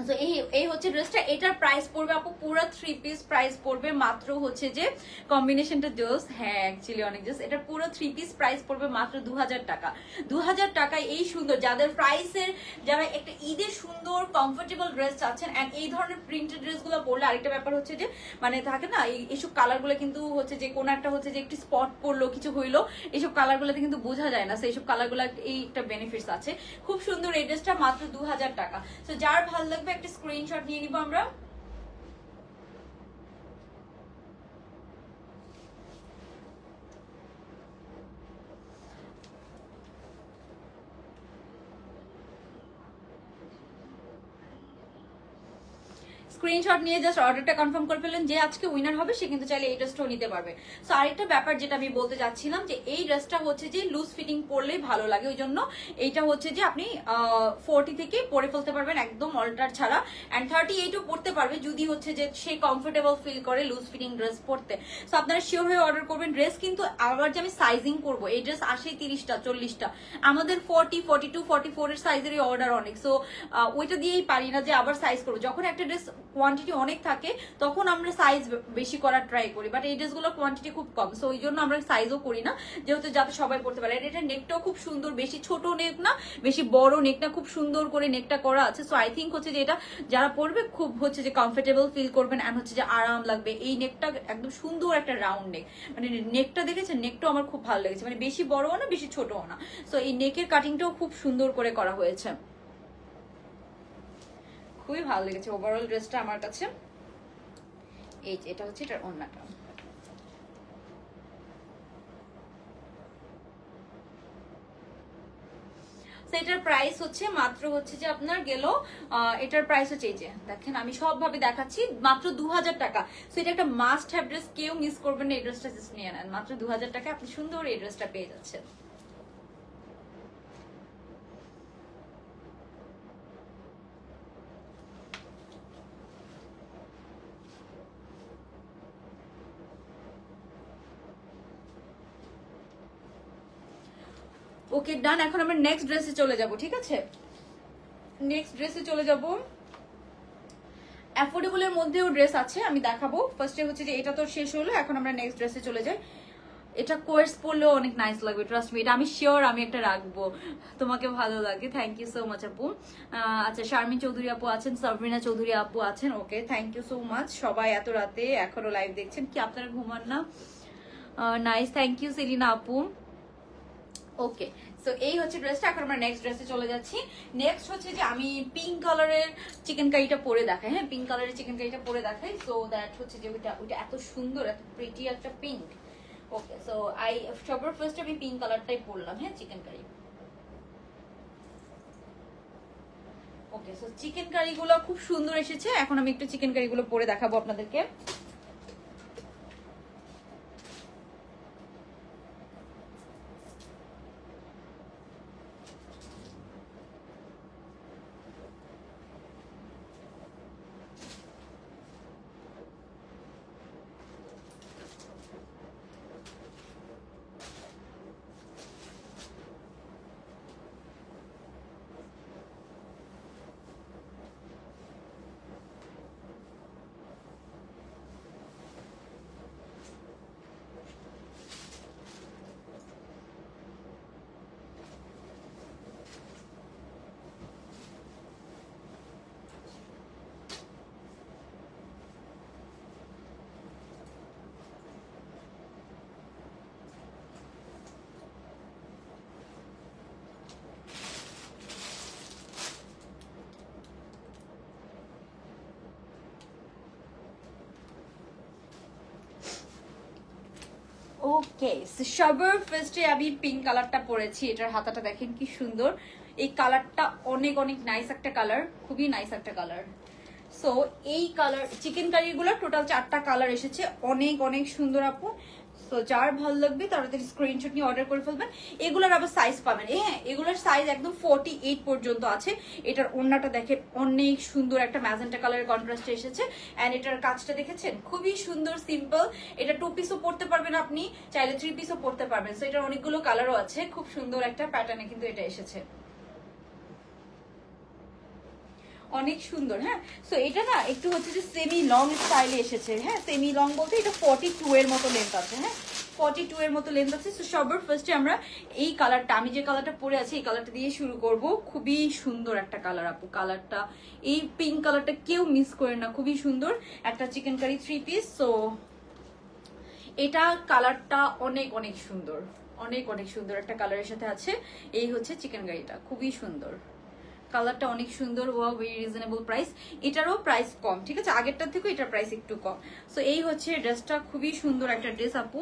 তো এই হচ্ছে ড্রেসটা। এটার প্রাইস পড়বে আপু পুরো 3 পিস প্রাইস পড়বে মাত্র হচ্ছে যে কম্বিনেশনটা জোস, হ্যাঁ অ্যাকচুয়ালি অনেক জোস। এটা পুরো 3 পিস প্রাইস পড়বে মাত্র 2000 টাকা। 2000 টাকায় এই সুন্দর, যাদের প্রাইসের, যারা একটা ঈদের সুন্দর কমফোর্টেবল ড্রেস চাচ্ছেন, এন্ড এই ধরনের প্রিন্টেড ড্রেসগুলো পরলে আরেকটা ব্যাপার হচ্ছে যে মানে থাকে না এইসব কালারগুলো কিন্তু হচ্ছে যে কোনো একটা হচ্ছে যে একটু স্পট পড়লো কিছু হইলো, এইসব কালারগুলোতে কিন্তু বোঝা যায় না। সো এইসব কালারগুলো এই একটা বেনিফিটস আছে। খুব সুন্দর এই ড্রেসটা মাত্র 2000 টাকা। তো যার ভালো লাগবে একটা স্ক্রিনশট নিয়ে নিব আমরা। স্ক্রিনশট নিয়ে জাস্ট অর্ডারটা কনফার্ম করে ফেলেন, যে আজকে উইনার হবে সে কিন্তু চাইলে এই ড্রেসটাও নিতে পারবে। সো আরেকটা ব্যাপার যেটা আমি বলতে যাচ্ছিলাম, যে এই ড্রেসটা হচ্ছে যে লুজ ফিটিং পরলেই ভালো লাগে, ওই জন্য এইটা হচ্ছে যে আপনি 40 থেকে পরে ফেলতে পারবেন একদম অল্টার ছাড়া, অ্যান্ড 38ও পড়তে পারবে যদি হচ্ছে যে সে কমফোর্টেবল ফিল করে লুজ ফিটিং ড্রেস পরতে। সো আপনারা শিওর হয়ে অর্ডার করবেন। ড্রেস কিন্তু আবার যে আমি সাইজিং করবো, এই ড্রেস আসে 30টা 40টা, আমাদের 40, 42, 44 এর সাইজেরই অর্ডার অনেক। সো ওইটা দিয়েই পারি না যে আবার সাইজ করবো। যখন একটা ড্রেস কোয়ান্টিটি অনেক থাকে তখন আমরা সাইজ বেশি করার ট্রাই করি, বাট এই ড্রেসগুলোর কোয়ান্টিটি খুব কম, সো ওই জন্য আমরা সাইজও করি না, যেহেতু যাতে সবাই পড়তে পারে। এটা নেকটাও খুব সুন্দর, বেশি ছোট নেক না বেশি বড় নেক না, খুব সুন্দর করে নেকটা করা আছে। সো আই থিঙ্ক হচ্ছে যে এটা যারা পরবে খুব হচ্ছে যে কমফোর্টেবল ফিল করবেন এন্ড হচ্ছে যে আরাম লাগবে। এই নেকটা একদম সুন্দর একটা রাউন্ড নেক, মানে নেকটা দেখেছেন, নেকটাও আমার খুব ভালো লেগেছে, মানে বেশি বড়ও না বেশি ছোটও না। সো এই নেকের কাটিংটাও খুব সুন্দর করে করা হয়েছে, খুবই ভালো লেগেছে ওভারঅল ড্রেসটা আমার কাছে। এই যে এটা হচ্ছে এটার ওড়নাটা। এটার প্রাইস হচ্ছে মাত্র হচ্ছে যে আপনার গেল, এটার প্রাইস হচ্ছে এই যে দেখেন আমি সবভাবে দেখাচ্ছি, মাত্র 2000 টাকা। সো এটা একটা মাস্ট হ্যাভ ড্রেস, কেউ মিস করবেন না, এই ড্রেসটা জাস্ট নিয়ে নেন, মাত্র 2000 টাকা আপনি সুন্দর এই ড্রেসটা পেয়ে যাচ্ছেন। ওকে ডান, এখন আমরা নেক্সট ড্রেসে চলে যাব, ঠিক আছে? নেক্সট ড্রেসে চলে যাব। অ্যাফোর্ডেবলের মধ্যেও ড্রেস আছে, আমি দেখাবো। ফার্স্টে হচ্ছে যে এটা তো শেষ হলো, এখন আমরা নেক্সট ড্রেসে চলে যাই। এটা কোর্স পরলেও অনেক নাইস লাগবে, ট্রাস্ট মি, এটা আমি শিওর আমি একটা রাখবো, তোমাকে ভালো লাগে। থ্যাংক ইউ সো মাচ আপু। আচ্ছা শারমিন চৌধুরী আপু আছেন, সাবরিনা চৌধুরী আপু আছেন, okay thank you so much. সবাই এত রাতে এখনো লাইভ দেখছেন, কি আপনারা ঘুমান না? নাইস, থ্যাংক ইউ সেলিনা আপু। ওকে, সো এই হচ্ছে ড্রেসটা। এখন আমরা নেক্সট ড্রেসে চলে যাচ্ছি। নেক্সট হচ্ছে যে আমি পিঙ্ক কালারের চিকেন কারিটা পরে দেখাই, হ্যাঁ পিঙ্ক কালারের চিকেন কারিটা পরে দেখাই। সো দ্যাট হচ্ছে যে ওইটা এত সুন্দর, এত প্রিটি একটা পিঙ্ক। ওকে, সো সবার ফার্স্ট আমি পিঙ্ক কালারটাই পরলাম, হ্যাঁ চিকেন কারি। ওকে, সো চিকেন কারিগুলো খুব সুন্দর এসেছে। এখন আমি একটু চিকেন কারিগুলো পরে দেখাবো আপনাদেরকে। ওকে, সবার ফার্স্টে আমি পিঙ্ক কালারটা পরেছি। এটার হাতাটা দেখেন কি সুন্দর, এই কালারটা অনেক অনেক নাইস একটা কালার, খুবই নাইস একটা কালার। সো এই কালার চিকেন কারিগুলো টোটাল 4টা কালার এসেছে, অনেক অনেক সুন্দর আপু। তো যার ভালো লাগবে তাড়াতাড়ি স্ক্রিনশট নিয়ে অর্ডার করে ফেলবেন। এগুলোর আবার সাইজ পাবেন, হ্যাঁ এগুলোর সাইজ একদম 48 পর্যন্ত আছে। এটার ওড়নাটা দেখেন অনেক সুন্দর একটা ম্যাজেন্টা কালারের কন্ট্রাস্টে এসেছে, এন্ড এটার কাজটা দেখেছেন খুবই সুন্দর, সিম্পল। এটা 2 পিসও পরতে পারবেন আপনি, চাইলে 3 পিসও পরতে পারবেন। সো এটার অনেকগুলো কালারও আছে, খুব সুন্দর একটা প্যাটার্নে কিন্তু এটা এসেছে, অনেক সুন্দর। হ্যাঁ, সো এটা না একটু হচ্ছে যে সেমি লং স্টাইলে এসেছে, হ্যাঁ সেমি লং বলতে এটা 42 এর মতো লেন্থ আছে, হ্যাঁ 42 এর মতো লেন্থ আছে। সো সবার ফার্স্টে আমরা এই কালারটা, আমি যে কালারটা পরে আছি এই কালারটা দিয়ে শুরু করব। খুবই সুন্দর একটা কালার আপু, কালারটা এই পিঙ্ক কালারটা কেউ মিস করে না, খুবই সুন্দর একটা চিকেন কারি 3 পিস। সো এটা কালারটা অনেক অনেক সুন্দর, অনেক অনেক সুন্দর একটা কালারের সাথে আছে। এই হচ্ছে চিকেন কারিটা, খুবই সুন্দর, কালারটা অনেক সুন্দর, ওয়াও ভেরি রিজনেবল প্রাইস। এটারও প্রাইস কম, ঠিক আছে আগেরটার থেকে এটার প্রাইস একটু কম। সো এই হচ্ছে ড্রেসটা, খুবই সুন্দর একটা ড্রেস আপু।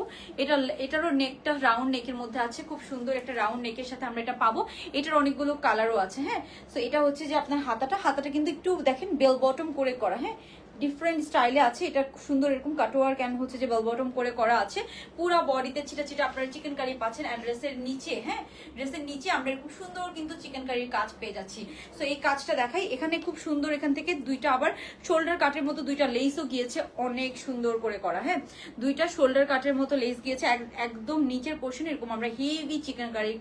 এটারও নেকটা রাউন্ড নেকের মধ্যে আছে, খুব সুন্দর একটা রাউন্ড নেকের সাথে আমরা এটা পাবো। এটার অনেকগুলো কালারও আছে, হ্যাঁ। সো এটা হচ্ছে যে আপনার হাতাটা কিন্তু একটু দেখেন বেল বটম করে করা, হ্যাঁ ডিফারেন্ট স্টাইলে আছে। এটা সুন্দর এরকম কাটোয়ার ক্যান হচ্ছে যে বেল বটম করে করা আছে, পুরো বডিতে ছিটা ছিটা আপনারা চিকেন কারি পাচ্ছেন। আর ড্রেসের নিচে, হ্যাঁ ড্রেসের নিচে আমরা খুব সুন্দর কিন্তু চিকেন কারির কাজ পেয়ে যাচ্ছি। সো এই কাজটা দেখাই, এখানে খুব সুন্দর এখান থেকে দুইটা আবার শোল্ডার কাটের মতো দুইটা লেসও গিয়েছে, অনেক সুন্দর করে করা, হ্যাঁ দুইটা শোল্ডার কাটের মতো লেস গিয়েছে। একদম নিচের পোর্শন এরকম আমরা হেভি চিকেন কারি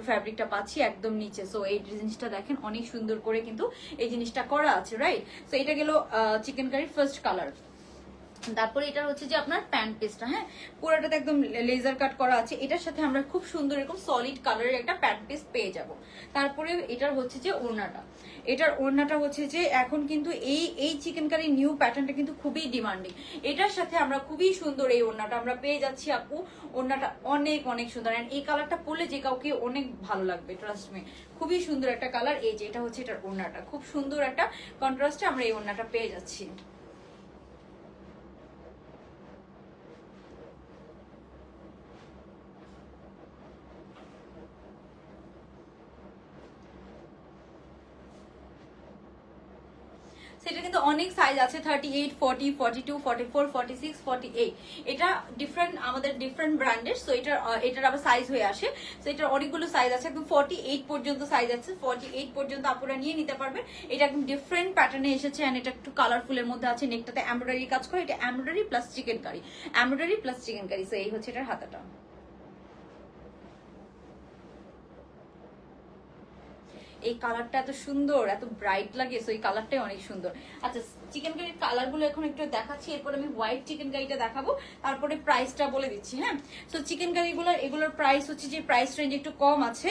ফ্যাব্রিকটা পাচ্ছি একদম নিচে। সো এই জিনিসটা দেখেন অনেক সুন্দর করে কিন্তু এই জিনিসটা করা আছে, রাইট। সো এটা গেল চিকেন কারি ফার্স্ট কালার। তারপরে এটা হচ্ছে যে আপনার প্যান্ট পিসটা, হ্যাঁ পুরোটাতে একদম লেজার কাট করা আছে। এটার সাথে আমরা খুব সুন্দর এরকম সলিড কালারের একটা প্যান্ট পিস পেয়ে যাব। তারপরে এটার হচ্ছে যে ওড়নাটা, এটার ওড়নাটা হচ্ছে যে এখন কিন্তু এই চিকেন কারি নিউ প্যাটার্নটা কিন্তু খুবই ডিমান্ডিং। এটার সাথে আমরা খুবই সুন্দর এই ওড়নাটা আমরা পেয়ে যাচ্ছি আপু। ওড়নাটা অনেক অনেক সুন্দর, এন্ড এই কালারটা পরলে যে কাউকে অনেক ভালো লাগবে, ট্রাস্ট মি। খুবই সুন্দর একটা কালার। এই যে এটা হচ্ছে এটার ওড়নাটা, খুব সুন্দর একটা কন্ট্রাস্টে আমরা এই ওড়নাটা পেয়ে যাচ্ছি। সেটা কিন্তু অনেক সাইজ আছে, 38, 40, 42, 44, 46, 48। এটা ডিফারেন্ট, আমাদের ডিফারেন্ট ব্র্যান্ডের। সো এটার আবার সাইজ হয়ে আসে। সো এটার অনেকগুলো সাইজ আছে, একদম 48 পর্যন্ত সাইজ আছে। 48 পর্যন্ত আপনারা নিয়ে নিতে পারবেন। এটা একদম ডিফারেন্ট প্যাটার্নে এসেছে, এন্ড এটা একটু কালারফুলের মধ্যে আছে। নেকটাতে এমব্রয়ডারি কাজ করে, এটা embroidery plus chicken curry, embroidery plus chicken curry. So এই হচ্ছে এটার হাতাটা। এই কালারটা এত সুন্দর, এত ব্রাইট লাগে। সো এই কালারটাই অনেক সুন্দর। আচ্ছা, চিকেন কারির কালার গুলো এখন একটু দেখাচ্ছি, এরপর আমি হোয়াইট চিকেন কারিটা দেখাবো, তারপরে প্রাইসটা বলে দিচ্ছি। হ্যাঁ, সো চিকেন কারিগুলো এগুলোর প্রাইস হচ্ছে যে প্রাইস রেঞ্জ একটু কম আছে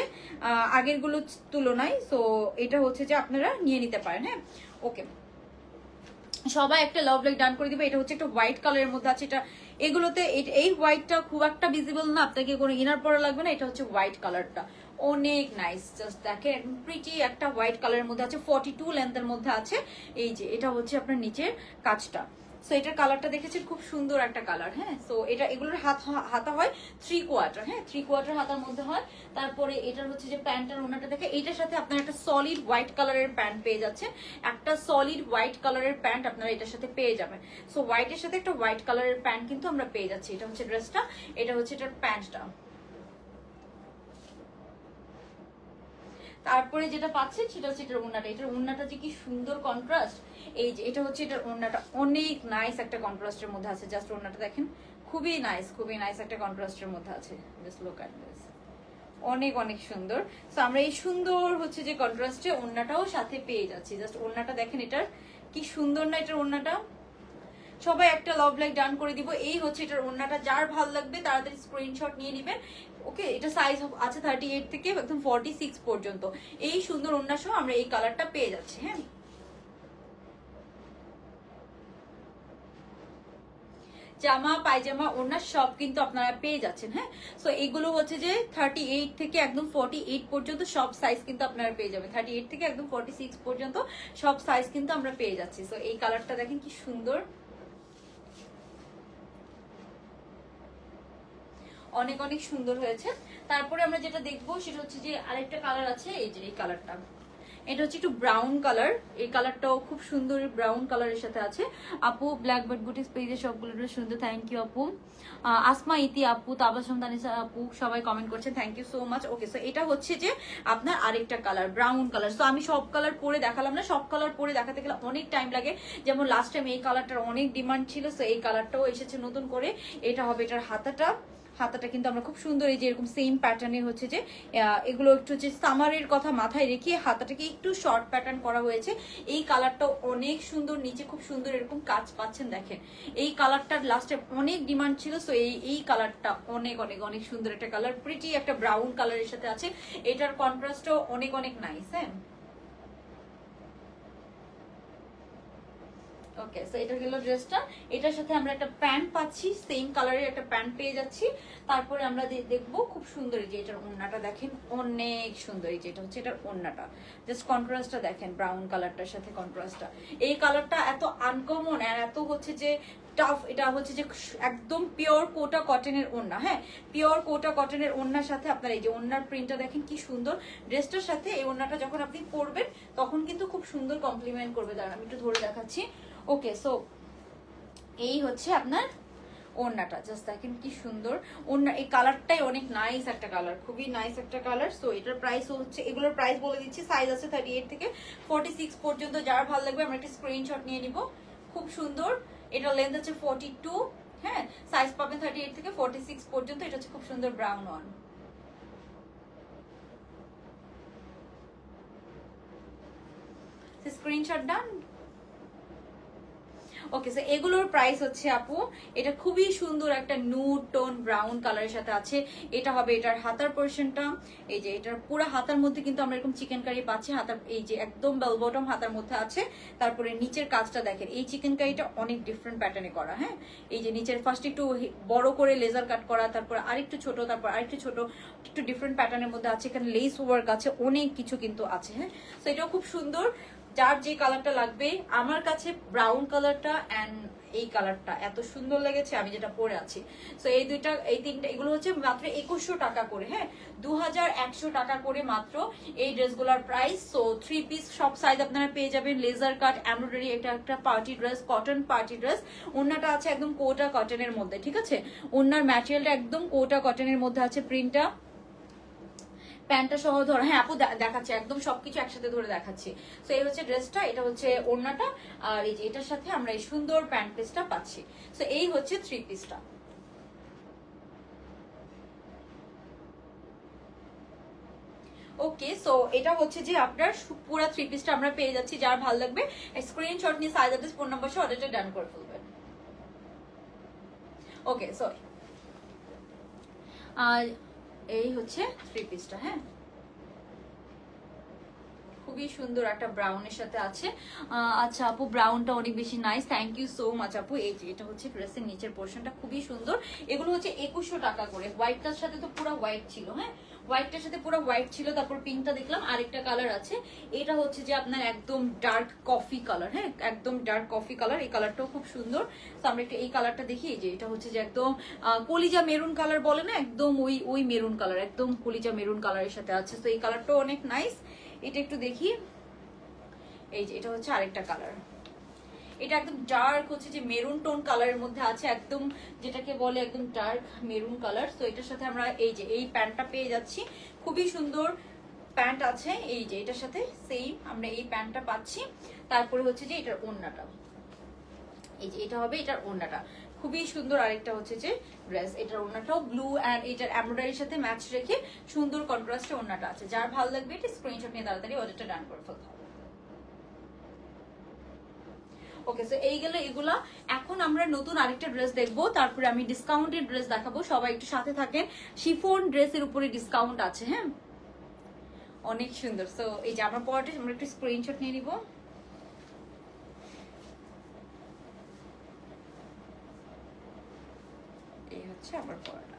আগের গুলোর তুলনায়। সো এটা হচ্ছে যে আপনারা নিয়ে নিতে পারেন। হ্যাঁ, ওকে, সবাই একটা লাভ লাইক ডান করে দিবে। এটা হচ্ছে একটা হোয়াইট কালারের মধ্যে আছে। এটা এগুলোতে এই হোয়াইটটা খুব একটা ভিজিবল না, আপনাকে কোনো ইনার পরা লাগবে না। এটা হচ্ছে হোয়াইট কালারটা, অনেক নাইস। জাস্ট দেখেন, প্রিটি একটা হোয়াইট কালারের মধ্যে আছে, 42 লেন্থের মধ্যে আছে। এই যে এটা হচ্ছে আপনার নিচের কাজটা। সো এটার কালারটা দেখেছেন, খুব সুন্দর একটা কালার। হ্যাঁ, সো এটা এগুলোর হাতা হয় 3/4। হ্যাঁ, 3/4 হাতার মধ্যে হয়। তারপরে এটার হচ্ছে যে প্যান্টের ওনাটা দেখে, এটার সাথে আপনার একটা সলিড হোয়াইট কালারের প্যান্ট পেয়ে যাচ্ছেন। একটা সলিড হোয়াইট কালারের প্যান্ট আপনারা এটার সাথে পেয়ে যাবেন। সো হোয়াইটের সাথে একটা হোয়াইট কালারের প্যান্ট কিন্তু আমরা পেয়ে যাচ্ছি। এটা হচ্ছে ড্রেসটা, এটা হচ্ছে এটার প্যান্টটা। তারপরে যেটা পাচ্ছেন সেটা হচ্ছে এটার ওড়নাটা। এটার ওড়নাটা যে কি সুন্দর কন্ট্রাস্ট। এই যে এটা হচ্ছে এটার ওড়নাটা, অনেক নাইস একটা কন্ট্রাস্টের মধ্যে আছে। জাস্ট ওড়নাটা দেখেন, খুবই নাইস, খুবই নাইস একটা কন্ট্রাস্টের মধ্যে আছে। জাস্ট লুক এট দিস, অনেক অনেক সুন্দর। সো আমরা এই সুন্দর হচ্ছে যে কন্ট্রাস্টে ওড়নাটাও সাথে পেয়ে যাচ্ছি। জাস্ট ওড়নাটা দেখেন, এটার কি সুন্দর না এটার ওড়নাটা। সবাই একটা লাভ লাইক ডান করে দিব। এই হচ্ছে এটার ওড়নাটা, যার ভালো লাগবে তাড়াতাড়ি স্ক্রিনশট নিয়ে নেবেন। ওকে, এটা সাইজ আছে 38 থেকে একদম 46 পর্যন্ত। এই সুন্দর ওড়না সহ আমরা এই কালারটা পেয়ে যাচ্ছি। হ্যাঁ, জামা পায়জামা ওড়না সব কিন্তু আপনারা পেয়ে যাচ্ছেন। হ্যাঁ, সো এগুলো হচ্ছে যে 38 থেকে একদম 48 পর্যন্ত সব সাইজ কিন্তু আপনারা পেয়ে যাবেন। 38 থেকে একদম 46 পর্যন্ত সব সাইজ কিন্তু আমরা পেয়ে যাচ্ছি। সো এই কালারটা দেখেন কি সুন্দর, অনেক অনেক সুন্দর হয়েছে। তারপরে আমরা যেটা দেখবো সেটা হচ্ছে যে আরেকটা কালার আছে। এই যে এই কালারটা, এটা হচ্ছে একটু ব্রাউন কালার। এই কালারটাও খুব সুন্দর, ব্রাউন কালারের সাথে আছে। আপু ব্ল্যাক বার্ড বুটিস পেজে সবগুলো সুন্দর, থ্যাংক ইউ আপু। আসমা ইতি আপু, তাবাসুম তানিসা আপু সবাই কমেন্ট করছেন, thank you so much. Okay, so এটা হচ্ছে যে আপনার আরেকটা কালার, ব্রাউন কালার। সো আমি সব কালার পরে দেখালাম না, সব কালার পরে দেখাতে গেলে অনেক টাইম লাগে। যেমন লাস্ট টাইম এই কালারটার অনেক ডিমান্ড ছিল, সো এই কালারটাও এসেছে নতুন করে। এটা হবে এটার হাতাটা। হাতাটা কিন্তু আমরা খুব সুন্দর, এই যে এরকম সেম প্যাটার্নে হচ্ছে যে এগুলো একটু হচ্ছে সামারের কথা মাথায় রেখে হাতাটাকে একটু শর্ট প্যাটার্ন করা হয়েছে। এই কালারটাও অনেক সুন্দর, নিচে খুব সুন্দর এরকম কাজ পাচ্ছেন। দেখেন, এই কালারটার লাস্টে অনেক ডিমান্ড ছিল। সো এই কালারটা অনেক অনেক অনেক সুন্দর একটা কালার, প্রিটি একটা ব্রাউন কালারের সাথে আছে। এটার কন্ট্রাস্টও অনেক অনেক নাইস। হ্যাঁ, ওকে, সো এটা গেল ড্রেসটা। এটার সাথে আমরা একটা প্যান্ট পাচ্ছি, সেম কালারের একটা প্যান্ট পেয়ে যাচ্ছি। তারপরে আমরা দেখবো খুব সুন্দর, এই যে এটার ওড়নাটা দেখেন, অনেক সুন্দর। এই যে এটা হচ্ছে এটার ওড়নাটা, জাস্ট কন্ট্রাস্টটা দেখেন, ব্রাউন কালারটার সাথে কন্ট্রাস্টটা। এই কালারটা এত আনকমন আর এত হচ্ছে যে টাফ। এটা হচ্ছে যে একদম পিওর কোটা কটনের ওড়না। হ্যাঁ, পিওর কোটা কটনের ওড়নার সাথে আপনার এই যে ওড়নার প্রিন্টটা দেখেন কি সুন্দর। ড্রেসটার সাথে এই ওড়নাটা যখন আপনি পরবেন তখন কিন্তু খুব সুন্দর কমপ্লিমেন্ট করবে। দাঁড়ান আমি একটু ধরে দেখাচ্ছি। ওকে, সো এই হচ্ছে আপনার ওড়নাটা, জাস্ট দেখেন কি সুন্দর ওড়না। এই কালারটাই অনেক নাইস একটা কালার, খুবই নাইস একটা কালার। সো এটার প্রাইস হচ্ছে, এগুলোর প্রাইস বলে দিচ্ছি, সাইজ আছে 38 থেকে 46 পর্যন্ত। যার ভালো লাগবে আমরা একটা স্ক্রিনশট নিয়ে নিব। খুব সুন্দর, এটা লেন্থ আছে 42। হ্যাঁ, সাইজ পাবেন 38 থেকে 46 পর্যন্ত। এটা হচ্ছে খুব সুন্দর ব্রাউন ওয়ান। স্ক্রিনশট ডান। ওকে, সো এগুলোর প্রাইস হচ্ছে আপু, এটা খুবই সুন্দর একটা নুড টোন ব্রাউন কালারের সাথে আছে। এটা হবে এটার হাতার পোর্শনটা। এই যে এটার পুরো হাতার মধ্যে কিন্তু আমরা এরকম চিকেন কারি পাচ্ছি। হাতার এই যে একদম বেল বটম হাতার মধ্যে আছে। তারপরে নিচের কাজটা দেখেন, এই চিকেন কারিটা অনেক ডিফারেন্ট প্যাটার্নে করা। হ্যাঁ, এই যে নিচের ফার্স্ট একটু বড় করে লেজার কাট করা, তারপর আরেকটু ছোট, তারপর আরেকটু ছোট, একটু ডিফারেন্ট প্যাটার্নের মধ্যে আছে। এখানে লেস ওয়ার্ক আছে, অনেক কিছু কিন্তু আছে। হ্যাঁ, তো এটাও খুব সুন্দর। যার যে কালারটা লাগবে, আমার কাছে ব্রাউন কালারটা এন্ড এই কালারটা এত সুন্দর লেগেছে, আমি যেটা পরে আছি। সো এই দুইটা, এই তিনটা, এগুলো হচ্ছে মাত্র 2100 টাকা করে। হ্যাঁ, 2100 টাকা করে মাত্র এই ড্রেসগুলোর প্রাইস। সো 3 পিস সব সাইজ আপনারা পেয়ে যাবেন। লেজার কাট এমব্রয়ডারি, এটা একটা party dress, cotton party dress. ওন্নাটা আছে একদম কোটা কটনের মধ্যে, ঠিক আছে? ওন্নার ম্যাটেরিয়ালটা একদম কোটা কটনের মধ্যে আছে, প্রিন্টটা, প্যান্টটা সহ ধরো। হ্যাঁ আপু দেখাচ্ছে, একদম সবকিছু একসাথে ধরে দেখাচ্ছি। তো এই হচ্ছে ড্রেসটা, এটা হচ্ছে ওড়নাটা, আর এই যে এটার সাথে আমরা এই সুন্দর প্যান্ট পিসটা পাচ্ছি। তো এই হচ্ছে 3 পিসটা। ওকে, সো এটা হচ্ছে যে আপনার পুরো 3 পিসটা আমরা পেয়ে যাচ্ছি। যার ভালো লাগবে স্ক্রিনশট নিয়ে সাইজ অ্যাড্রেস ফোন নাম্বার সহ অর্ডারটা ডান করে ফেলবেন। ওকে, সো আর এই হচ্ছে 3 পিসটা। হ্যাঁ, খুবই সুন্দর একটা ব্রাউনের সাথে আছে। আচ্ছা আপু, ব্রাউনটা অনেক বেশি nice, thank you so much আপু। এই যে এটা হচ্ছে ড্রেসের নিচের পোর্শনটা, খুবই সুন্দর। এগুলো হচ্ছে 2100 টাকা করে। হোয়াইটটার সাথে তো পুরো হোয়াইট ছিল। হ্যাঁ, হোয়াইটটার সাথে পুরো হোয়াইট ছিল, তারপর পিঙ্কটা দেখলাম, আরেকটা কালার আছে। এটা হচ্ছে যে আপনার একদম ডার্ক কফি কালার। হ্যাঁ, একদম ডার্ক কফি কালার, এই কালারটাও খুব সুন্দর। তো আমরা একটা এই কালারটা দেখি। যে এটা হচ্ছে যে একদম কলিজা মেরুন কালার বলে না, একদম ওই মেরুন কালার, একদম কলিজা মেরুন কালারের সাথে আছে। তো এই কালারটাও অনেক নাইস। এটা একটু দেখি। এই যে এটা হচ্ছে আরেকটা কালার, এটা একদম ডার্ক হচ্ছে যে মেরুন টোন কালারের মধ্যে আছে, একদম যেটাকে বলে একদম ডার্ক মেরুন কালার। তো এটার সাথে আমরা এই যে এই প্যান্টটা পেয়ে যাচ্ছি, খুবই সুন্দর প্যান্ট আছে। এই যে এটার সাথে সেম আমরা এই প্যান্টটা পাচ্ছি। তারপরে হচ্ছে যে এটার ওড়নাটা, এই যে এটা হবে এটার ওড়নাটা, খুবই সুন্দর। আরেকটা হচ্ছে যে ড্রেস, এটার ওড়নাটাও ব্লু এন্ড এটার এমব্রয়ডারির সাথে ম্যাচ রেখে সুন্দর কন্ট্রাস্টে ওড়নাটা আছে। যার ভালো লাগবে এটা স্ক্রিনশট নিয়ে তাড়াতাড়ি অর্ডারটা ডান করে ফেলতে হবে। ওকে, সো এই গেল এগুলা। এখন আমরা নতুন আরেকটা ড্রেস দেখবো, তারপরে আমি ডিসকাউন্টেড ড্রেস দেখাবো। সবাই একটু সাথে থাকেন। শিফন ড্রেসের উপরে ডিসকাউন্ট আছে। হ্যাঁ, অনেক সুন্দর। সো এই যে আমার পরটা আমরা একটু স্ক্রিনশট নিয়ে নিব। এই হচ্ছে আমার পরটা।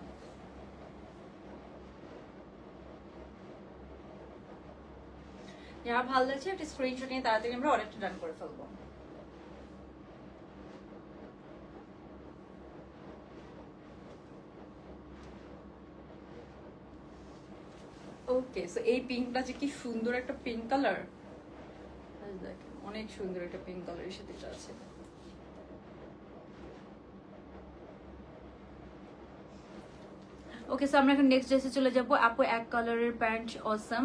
যারা ভালো লাগছে একটা স্ক্রিনশট নিয়ে তাড়াতাড়ি আমরা অর্ডারটা ডান করে ফেলবো। ওকে, সো এই পিঙ্কটা যে কি সুন্দর একটা পিঙ্ক কালার, দেখেন অনেক সুন্দর একটা পিঙ্ক কালারের সাথে এটা আছে। ওকে, সো আমরা এখন নেক্সট ড্রেসে চলে যাবো। আপু এক কালারের প্যান্ট অসাম,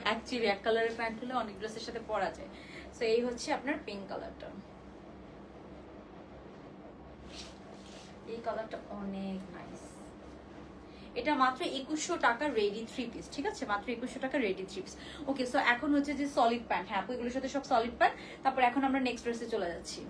অ্যাকচুয়ালি এক কালারের প্যান্ট হলে অনেক ড্রেসের সাথে পরা যায়। সো এই হচ্ছে আপনার পিঙ্ক কালারটা, এই কালারটা অনেক নাইস। এটা মাত্র 2100 টাকা রেডি 3 পিস, ঠিক আছে? মাত্র 2100 টাকা রেডি 3 পিস। ওকে, সো এখন হচ্ছে যে সলিড প্যান্ট। হ্যাঁ আপু, এগুলোর সাথে সব সলিড প্যান্ট। তারপর এখন আমরা নেক্সট ড্রেসে চলে যাচ্ছি।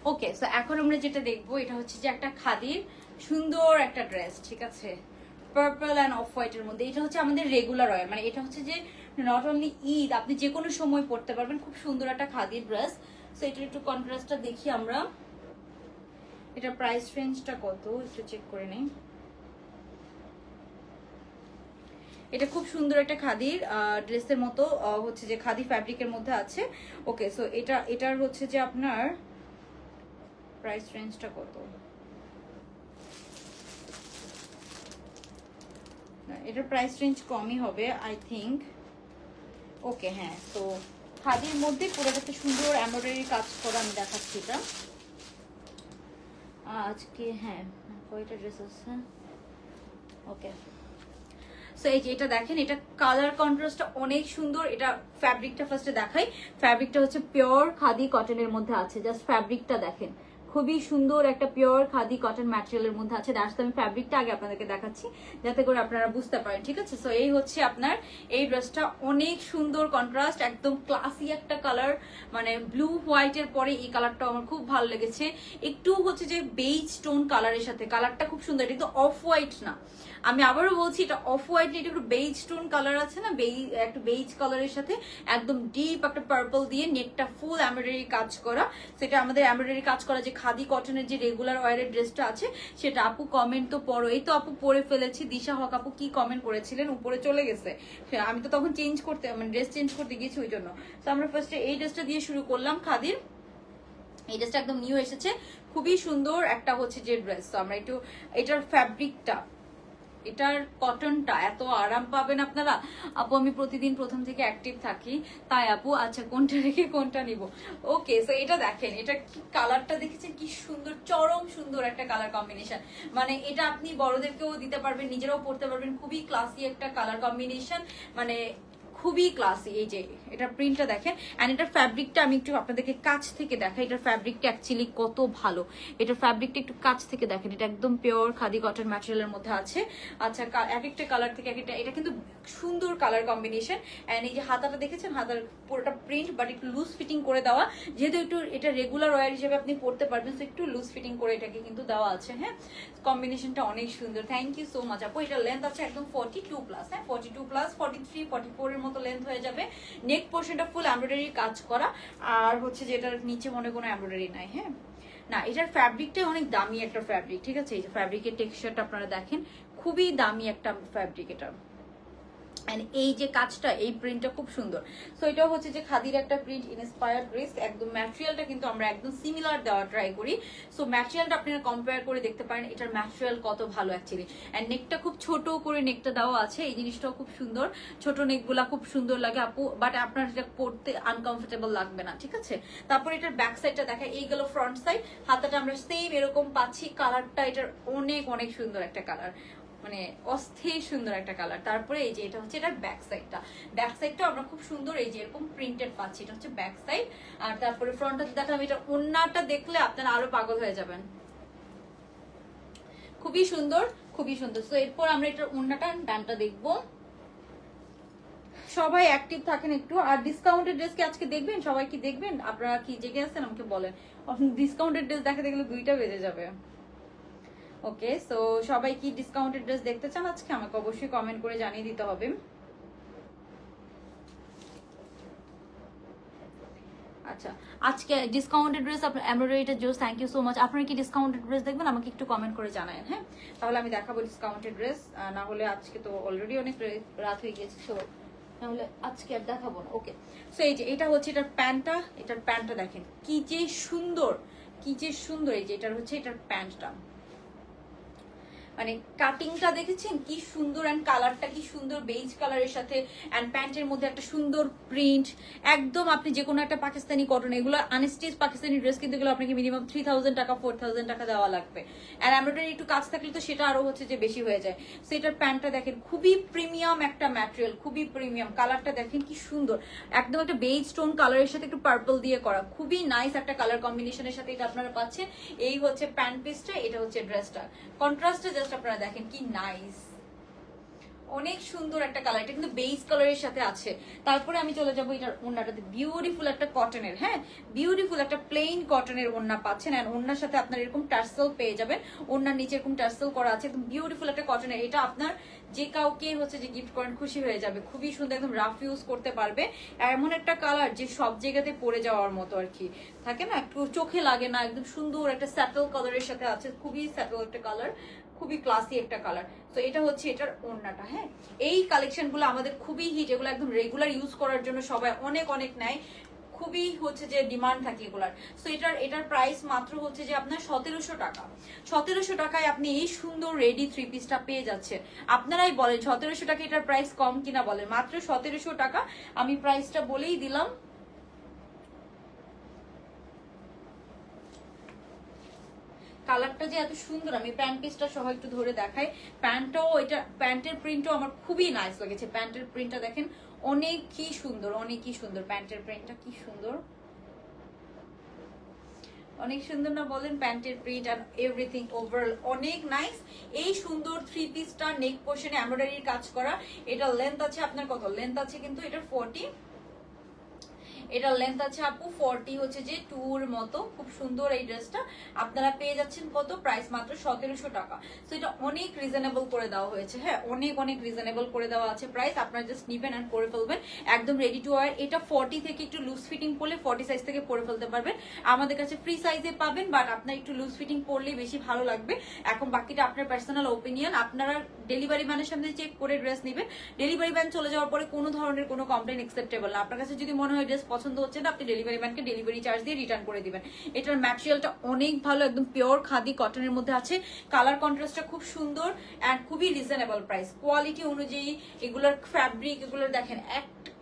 ওকে, সো এখন আমরা যেটা দেখবো এটা হচ্ছে যে একটা খাদির সুন্দর একটা ড্রেস, ঠিক আছে, পার্পল অ্যান্ড অফ হোয়াইটের মধ্যে। এটা হচ্ছে আমাদের রেগুলার ওয়্যার, মানে এটা হচ্ছে যে নট অনলি ঈদ, আপনি যে কোনো সময় পরতে পারবেন। খুব সুন্দর একটা খাদির ড্রেস। সো এটার একটু কন্ট্রাস্টটা দেখি আমরা, এটার প্রাইস রেঞ্জটা কত একটু চেক করে নেই। এটা খুব সুন্দর একটা খাদির ড্রেসের মতো হচ্ছে যে খাদি ফ্যাব্রিকের মধ্যে আছে। ওকে, সো এটার হচ্ছে যে আপনার প্রাইস রেঞ্জটা কত, এটার প্রাইস রেঞ্জ কমই হবে আই থিঙ্ক। ওকে, হ্যাঁ, তো খাদির মধ্যে পুরোটাতে সুন্দর এমব্রয়ডারি কাজ করা আমি দেখাচ্ছি এটা আজকে। হ্যাঁ, কয়টা ড্রেস আছে? ওকে, সো এই যে এটা দেখেন, এটা কালার কন্ট্রাস্টটা অনেক সুন্দর। এটা ফ্যাব্রিকটা ফার্স্টে দেখাই। ফ্যাব্রিকটা হচ্ছে পিওর খাদি কটনের মধ্যে আছে। জাস্ট ফ্যাব্রিকটা দেখেন, খুবই সুন্দর একটা পিওর খাদি কটন ম্যাটেরিয়ালের মধ্যে আছে। দ্যাটস আমি ফ্যাব্রিকটা আগে আপনাদেরকে দেখাচ্ছি যাতে করে আপনারা বুঝতে পারেন, ঠিক আছে। সো এই হচ্ছে আপনার এই ড্রেসটা, অনেক সুন্দর কন্ট্রাস্ট, একদম ক্লাসি একটা কালার, মানে ব্লু হোয়াইটের পরে এই কালারটা আমার খুব ভালো লেগেছে। একটু হচ্ছে যে বেজ টোন কালারের সাথে, কালারটা খুব সুন্দর। এটা কিন্তু অফ হোয়াইট না, আমি আবারও বলছি, এটা অফ হোয়াইট, এটা একটু বেজ টোন কালার আছে না, একটু বেজ কালারের সাথে একদম ডিপ একটা পার্পল দিয়ে নেকটা ফুল এমব্রয়ডারি কাজ করা। সেটা আমাদের এমব্রয়ডারি কাজ করা যে খাদি কটনের যে রেগুলার ওয়্যারের ড্রেসটা আছে সেটা। আপু কমেন্ট তো পড়ো, এই তো আপু পরে ফেলেছি। দিশা হক আপু কি কমেন্ট করেছিলেন, উপরে চলে গেছে, আমি তো তখন চেঞ্জ করতে, মানে ড্রেস চেঞ্জ করতে গিয়েছি ওই জন্য। তো আমরা ফার্স্টে এই ড্রেসটা দিয়ে শুরু করলাম খাদির। এই ড্রেসটা একদম নিউ এসেছে, খুবই সুন্দর একটা হচ্ছে যে ড্রেস। তো আমরা একটু এটার ফ্যাব্রিকটা, এটার কটনটা এত আরাম পাবেন আপনারা। আপু আমি প্রতিদিন প্রথম থেকে অ্যাক্টিভ থাকি তাই আপু। আচ্ছা, কোনটা রেখে কোনটা নিব? ওকে, সো এটা দেখেন, এটা কি কালারটা দেখেছেন, কি সুন্দর, চরম সুন্দর একটা কালার কম্বিনেশন। মানে এটা আপনি বড়দেরকেও দিতে পারবেন, নিজেরাও পড়তে পারবেন। খুবই ক্লাসি একটা কালার কম্বিনেশন, মানে খুবই ক্লাসি। এই যে এটা প্রিন্টটা দেখেন, এন্ড এটার ফ্যাব্রিকটা আমি একটু আপনাদেরকে কাছ থেকে দেখাই। এটার ফ্যাব্রিকটা অ্যাকচুয়ালি কত ভালো, এটার ফ্যাব্রিকটা একটু কাছ থেকে দেখেন। এটা একদম পিওর খাদি কটন ম্যাটেরিয়ালের মধ্যে আছে। আচ্ছা, এক একটা কালার থেকে এক একটা, এটা কিন্তু সুন্দর কালার কম্বিনেশন। এন্ড এই যে হাতাটা দেখেছেন, হাতার পুরোটা প্রিন্ট বাট একটু লুজ ফিটিং করে দেওয়া, যেহেতু একটু এটা রেগুলার ওয়্যার হিসেবে আপনি পড়তে পারবেন, তো একটু লুজ ফিটিং করে এটাকে কিন্তু দেওয়া আছে। হ্যাঁ, কম্বিনেশনটা অনেক সুন্দর। থ্যাংক ইউ সো মাচ আপু। এটা লেন্থ আছে একদম 42+, হ্যাঁ 42+, 43, 44 এর মতো লেন্থ হয়ে যাবে। নেক পোর্শনটা ফুল এমব্রয়ডারি কাজ করা, আর হচ্ছে যে এটার নিচে মনে কোনো এমব্রয়ডারি নাই। হ্যাঁ, না, এটার ফ্যাব্রিকটাই অনেক দামি একটা ফ্যাব্রিক, ঠিক আছে। এই যে ফ্যাব্রিকের টেক্সচারটা আপনারা দেখেন, খুবই দামি একটা ফ্যাব্রিক এটা। এন্ড এই যে কাজটা, এই প্রিন্টটা খুব সুন্দর। সো এটাও হচ্ছে যে খাদির একটা প্রিন্ট ইন্সপায়ার্ড ড্রেস। একদম ম্যাটেরিয়ালটা কিন্তু আমরা একদম সিমিলার দেওয়া ট্রাই করি। সো ম্যাটেরিয়ালটা আপনারা কম্পেয়ার করে দেখতে পারেন এটার ম্যাটেরিয়াল কত ভালো অ্যাকচুয়ালি। এন্ড নেকটা খুব ছোট করে নেকটা দেওয়া আছে, এই জিনিসটাও খুব সুন্দর। ছোট নেকগুলা খুব সুন্দর লাগে আপু, বাট আপনার এটা পরতে আনকমফোর্টেবল লাগবে না, ঠিক আছে। তারপর এটার ব্যাক সাইডটা দেখা, এই গেল ফ্রন্ট সাইড। হাতাটা আমরা সেম এরকম পাচ্ছি। কালারটা এটার অনেক অনেক সুন্দর একটা কালার, মানে অস্থির সুন্দর একটা কালার। তারপরে এই যে এটা হচ্ছে এটার ব্যাক সাইডটা, ব্যাক সাইডটা আমরা খুব সুন্দর এই যে এরকম প্রিন্টেড পাচ্ছি। এটা হচ্ছে ব্যাক সাইড। আর তারপরে ফ্রন্টটা দেখালাম, এটা ওন্নাটা দেখলে আপনারা আরো পাগল হয়ে যাবেন, খুবই সুন্দর, খুবই সুন্দর। তো এরপর আমরা এটার ওন্নাটা ডানটা দেখবো। সবাই অ্যাক্টিভ থাকেন একটু। আর ডিসকাউন্টেড ড্রেস কি আজকে দেখবেন? সবাই কি দেখবেন? আপনারা কি জেগে আছেন আমাকে বলেন। ডিসকাউন্টেড ড্রেস দেখাতে গেলে 2টা বেজে যাবে। ওকে, সো সবাই কি ডিসকাউন্টেড ড্রেস দেখতে চান আজকে? আমাকে অবশ্যই কমেন্ট করে জানিয়ে দিতে হবে। আচ্ছা, আজকে ডিসকাউন্টেড ড্রেস আপনার এমব্রয়ডারিটা জোস, থ্যাংক ইউ সো মাচ। আপনারা কি ডিসকাউন্টেড ড্রেস দেখবেন? আমাকে একটু কমেন্ট করে জানায়েন। হ্যাঁ, তাহলে আমি দেখাবো ডিসকাউন্টেড ড্রেস। না হলে আজকে তো অলরেডি অনেক রাত হয়ে গিয়েছে, সো তাহলে আজকে আর দেখাবো না। ওকে, সো এই যে এটা হচ্ছে এটার প্যান্টটা। এটার প্যান্টটা দেখেন কি যে সুন্দর, কি যে সুন্দর। এই যে এটার হচ্ছে এটার প্যান্টটা, মানে কাটিংটা দেখেছেন কি সুন্দর, এন্ড কালারটা কি সুন্দর বেজ কালারের সাথে। এন্ড প্যান্টের মধ্যে একটা সুন্দর প্রিন্ট, একদম আপনি যে কোনো একটা পাকিস্তানি কটন, এগুলো আনস্টিচ পাকিস্তানি ড্রেস কিন্তু এগুলো আপনাকে মিনিমাম 3000 টাকা 4000 টাকা দেওয়া লাগবে। আর এমব্রয়ডারি একটু কাজ থাকলে তো সেটা আরো হচ্ছে যে বেশি হয়ে যায়। সেটার প্যান্টটা দেখেন, খুবই প্রিমিয়াম একটা ম্যাটেরিয়াল, খুবই প্রিমিয়াম। কালারটা দেখেন কি সুন্দর, একদম একটা বেজ টোন কালারের সাথে একটু পার্পল দিয়ে করা, খুবই নাইস একটা কালার কম্বিনেশনের সাথে এটা আপনারা পাচ্ছেন। এই হচ্ছে প্যান্ট পিসটা, এটা হচ্ছে ড্রেসটা। কন্ট্রাস্টে জাস্ট আপনারা দেখেন কি নাইস, অনেক সুন্দর একটা কালার, এটা কিন্তু বেজ কালারের সাথে আছে। তারপরে আমি চলে যাবো এটার ওড়নাটাতে, বিউটিফুল একটা কটনের, হ্যাঁ বিউটিফুল একটা প্লেন কটনের ওড়না পাচ্ছেন। এন্ড ওড়নার সাথে আপনার এরকম টার্সেল পেয়ে যাবেন, ওড়নার নিচে এরকম টার্সেল করা আছে, একদম বিউটিফুল একটা কটনের। এটা আপনার যে কাউকে হচ্ছে যে গিফট করেন খুশি হয়ে যাবে, খুবই সুন্দর, একদম রাফ ইউজ করতে পারবে। এমন একটা কালার যে সব জায়গাতে পরে যাওয়ার মতো আর কি, থাকে না একটু চোখে লাগে না, একদম সুন্দর একটা স্যাটেল কালারের সাথে আছে, খুবই স্যাটেল একটা কালার, খুবই ক্লাসি একটা কালার। তো এটা হচ্ছে এটার ওড়নাটা। হ্যাঁ এই কালেকশন গুলো আমাদের খুবই হিট, এগুলো একদম রেগুলার ইউজ করার জন্য সবাই অনেক অনেক নেয়, খুবই হচ্ছে যে ডিমান্ড থাকে এগুলার। তো এটার প্রাইস মাত্র হচ্ছে যে আপনার 1700 টাকা। 1700 টাকায় আপনি এই সুন্দর রেডি থ্রি পিসটা পেয়ে যাচ্ছেন। আপনারাই বলেন 1700 টাকা এটার প্রাইস কম কিনা বলেন, মাত্র 1700 টাকা। আমি প্রাইসটা বলেই দিলাম। কালারটা যে এত সুন্দর, আমি প্যান্ট পিসটা সহ একটু ধরে দেখাই। প্যান্টটাও, এটা প্যান্টের প্রিন্টও আমার খুবই নাইস লেগেছে। প্যান্টের প্রিন্টটা দেখেন অনেকই সুন্দর, অনেকই সুন্দর। প্যান্টের প্রিন্টটা কি সুন্দর, অনেক সুন্দর না বলেন? প্যান্টের প্রিন্ট আর এভরিথিং ওভারঅল অনেক নাইস। এই সুন্দর থ্রি পিসটা নেক পোর্শনে এমব্রয়ডারির কাজ করা। এটা লেন্থ আছে আপনার কত, লেন্থ আছে কিন্তু এটার 40, এটার লেন্থ আছে আপু 40 হচ্ছে যে 2 এর মতো। খুব সুন্দর এই ড্রেসটা আপনারা পেয়ে যাচ্ছেন কত, প্রাইস মাত্র 1700 টাকা। তো এটা অনেক রিজনেবল করে দেওয়া হয়েছে, হ্যাঁ অনেক অনেক রিজনেবল করে দেওয়া আছে প্রাইস। আপনারা জাস্ট নিবেন আর পরে ফেলবেন, একদম রেডি টু ওয়্যার। এটা 40 থেকে একটু লুজ ফিটিং পরলে 40 সাইজ থেকে পরে ফেলতে পারবেন, আমাদের কাছে ফ্রি সাইজে পাবেন, বাট আপনার একটু লুজ ফিটিং পরলেই বেশি ভালো লাগবে। এখন বাকিটা আপনার পার্সোনাল ওপিনিয়ন, আপনারা ডেলিভারি ম্যানের সামনে চেক করে ড্রেস নেবেন। ডেলিভারি ম্যান চলে যাওয়ার পরে কোনো ধরনের কোনো কমপ্লেন অ্যাকসেপ্টেবল না। আপনার কাছে যদি মনে হয় ড্রেস পছন্দ হচ্ছে না, আপনি ডেলিভারি ম্যানকে ডেলিভারি চার্জ দিয়ে রিটার্ন করে দিবেন। এটার ম্যাটেরিয়ালটা অনেক ভালো, একদম পিওর খাদি কটনের মধ্যে আছে। কালার কন্ট্রাস্টটা খুব সুন্দর এন্ড খুবই রিজনেবল প্রাইস। কোয়ালিটি অনুযায়ী এগুলোর ফ্যাব্রিক, এগুলোর দেখেন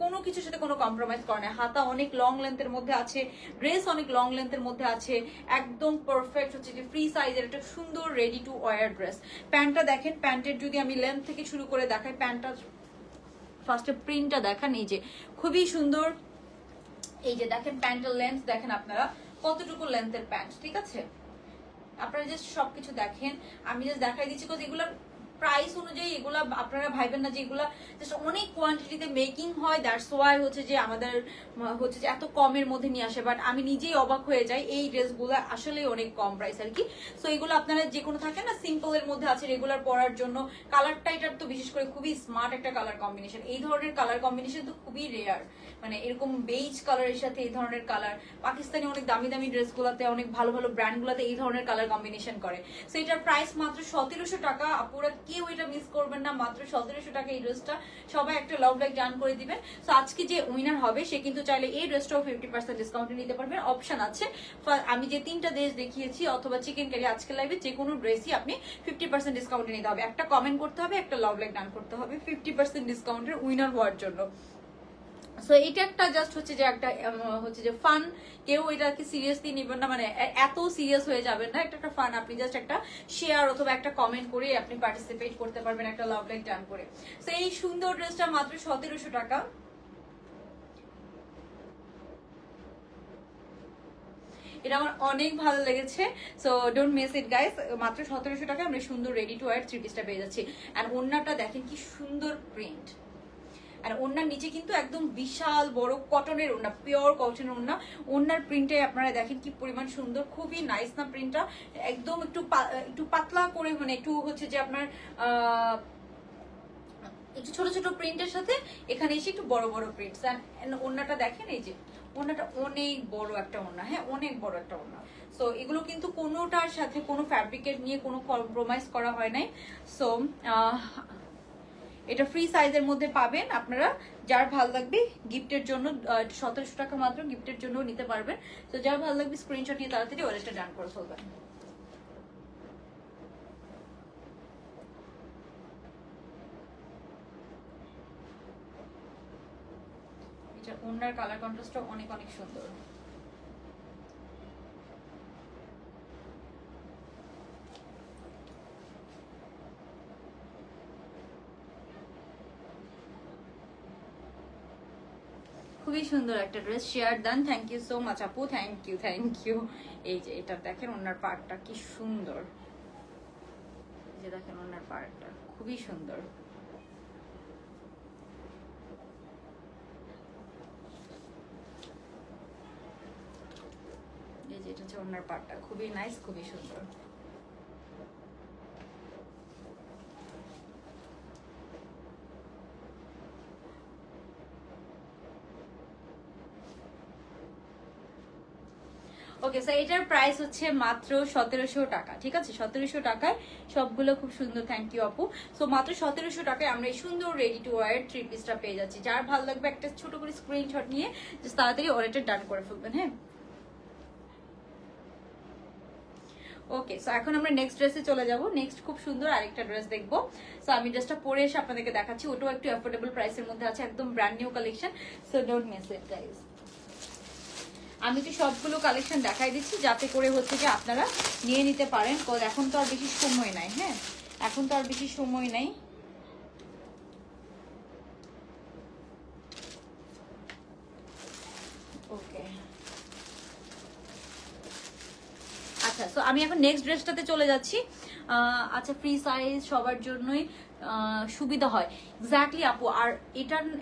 কোনো কিছুর সাথে কোনো কম্প্রোমাইজ করে না। হাতা অনেক লং লেন্থের মধ্যে আছে, ড্রেস অনেক লং লেন্থের মধ্যে আছে, একদম পারফেক্ট হচ্ছে যে ফ্রি সাইজের একটা সুন্দর রেডি টু ওয়্যার ড্রেস। প্যান্টটা দেখেন, প্যান্টের যদি আমি লেন্থ থেকে শুরু করে দেখাই, প্যান্টটা ফার্স্টে প্রিন্টটা দেখান, এই যে খুবই সুন্দর। এই যে দেখেন প্যান্টের লেন্থ দেখেন আপনারা কতটুকু লেন্থের প্যান্ট, ঠিক আছে? আপনারা জাস্ট সবকিছু দেখেন, আমি জাস্ট দেখাই দিচ্ছি কজ এগুলোর প্রাইস অনুযায়ী এগুলা আপনারা ভাইবেন না যে এগুলা জাস্ট অনেক কোয়ান্টিটিতে মেকিং হয়, দ্যাটস ওয়াই হচ্ছে যে আমাদের হচ্ছে যে এত কমের মধ্যে নিয়ে আসে। বাট আমি নিজেই অবাক হয়ে যাই, এই ড্রেসগুলো আসলে অনেক কম প্রাইস আর কি। সো এগুলো আপনারা যে কোনো থাকে না সিম্পল এর মধ্যে আছে রেগুলার পরার জন্য। কালারটা এটার তো বিশেষ করে খুবই স্মার্ট একটা কালার কম্বিনেশন। এই ধরনের কালার কম্বিনেশন তো খুবই রেয়ার, মানে এরকম বেজ কালারের সাথে এই ধরনের কালার পাকিস্তানি অনেক দামি দামি ড্রেসগুলোতে, অনেক ভালো ভালো ব্র্যান্ডগুলোতে এই ধরনের কালার কম্বিনেশন করে। সো এটার প্রাইস মাত্র 1700 টাকা। আপুরা কেউ এটা মিস করবেন না, মাত্র 1700 টাকা এই ড্রেসটা। সবাই একটা লাভ লাইক ডান করে দিবেন। সো আজকে যে উইনার হবে সে কিন্তু চাইলে এই ড্রেসটাও 50% ডিসকাউন্টে নিতে পারবেন, অপশন আছে। আমি যে 3টা ড্রেস দেখিয়েছি অথবা চিকেন কারি আজকে লাইভে যে কোনো ড্রেসই আপনি 50% ডিসকাউন্টে নিতে হবে। একটা কমেন্ট করতে হবে, একটা লাভ লাইক ডান করতে হবে 50% ডিসকাউন্টের উইনার হওয়ার জন্য। সো এটা একটা জাস্ট হচ্ছে যে একটা হচ্ছে যে ফান, কেউ এটাকে সিরিয়াসলি নেবেন না, মানে এত সিরিয়াস হয়ে যাবেন না, একটা ফান। আপনি জাস্ট একটা শেয়ার অথবা একটা কমেন্ট করে আপনি পার্টিসিপেট করতে পারবেন একটা লাভ লাইক ডান করে। সো এই সুন্দর ড্রেসটা মাত্র 1700 টাকা। এটা আমার অনেক ভালো লেগেছে, so don't miss it guys. মাত্র 1700 টাকা আমরা সুন্দর রেডি টু ওয়্যার থ্রি পিসটা পেয়ে যাচ্ছি। আর ওড়নাটা দেখেন কি সুন্দর প্রিন্ট, আর ওড়নার নিচে কিন্তু একদম বিশাল বড় কটনের ওড়না, পিওর কটনের ওড়না। ওড়নার প্রিন্টে আপনারা দেখেন কি পরিমাণ সুন্দর, খুবই নাইস না প্রিন্টটা? একদম একটু পাতলা করে, মানে একটু হচ্ছে যে আপনার একটু ছোট ছোট প্রিন্টের সাথে এখানে এসে একটু বড় বড় প্রিন্টস। ওড়নাটা দেখেন, এই যে ওড়নাটা অনেক বড় একটা ওড়না, হ্যাঁ অনেক বড় একটা ওড়না। সো এগুলো কিন্তু কোনোটার সাথে কোনো ফ্যাব্রিকের নিয়ে কোনো কম্প্রোমাইজ করা হয় নাই। সো এটা ফ্রি সাইজের মধ্যে পাবেন আপনারা। যার ভালো লাগবে গিফটের জন্য 1700 টাকা মাত্র, গিফটের জন্য নিতে পারবেন। তো যার ভালো লাগবে স্ক্রিনশট নিয়ে তাড়াতাড়ি অর্ডারটা ডান করে ফেলবেন। এটা ওনার কালার কন্ট্রাস্টটা অনেক অনেক সুন্দর। খুবই সুন্দর একটা dress, share done, thank you so much আপু, থ্যাংক ইউ থ্যাংক ইউ। এই যে এটা দেখেন ওনার পার্টটা কি সুন্দর, এই যে দেখেন ওনার পার্টটা খুবই সুন্দর। এই যে এটা হচ্ছে ওনার পাটটা, খুবই নাইস, খুবই সুন্দর। ওকে, সো এটার প্রাইস হচ্ছে মাত্র 1700 টাকা, ঠিক আছে? 1700 টাকায় সবগুলো খুব সুন্দর। থ্যাংক ইউ আপু। সো মাত্র 1700 টাকায় আমরা এই সুন্দর রেডি টু ওয়্যার 3 পিসটা পেয়ে যাচ্ছি। যার ভালো লাগবে একটা ছোট করে স্ক্রিনশট নিয়ে জাস্ট তাড়াতাড়ি অর্ডারটা ডান করে ফেলবেন। হ্যাঁ, ওকে, সো এখন আমরা নেক্সট ড্রেসে চলে যাব। নেক্সট খুব সুন্দর আরেকটা ড্রেস দেখবো। সো আমি ড্রেসটা পরে এসে আপনাদেরকে দেখাচ্ছি। ওটাও একটু অ্যাফোর্ডেবল প্রাইসের মধ্যে আছে, একদম brand new collection. So don't miss it guys. আমি তো সবগুলো কালেকশন দেখাই দিচ্ছি যাতে করে হচ্ছে যে আপনারা নিয়ে নিতে পারেন, কারণ এখন তো আর বেশি সময় নাই। হ্যাঁ, এখন তো আর বেশি সময় নাই। ওকে, আচ্ছা, সো আমি এখন নেক্সট ড্রেসটাতে চলে যাচ্ছি। আচ্ছা, ফ্রি সাইজ সবার জন্যই সুবিধা হয়, এক্স্যাক্টলি আপু। আর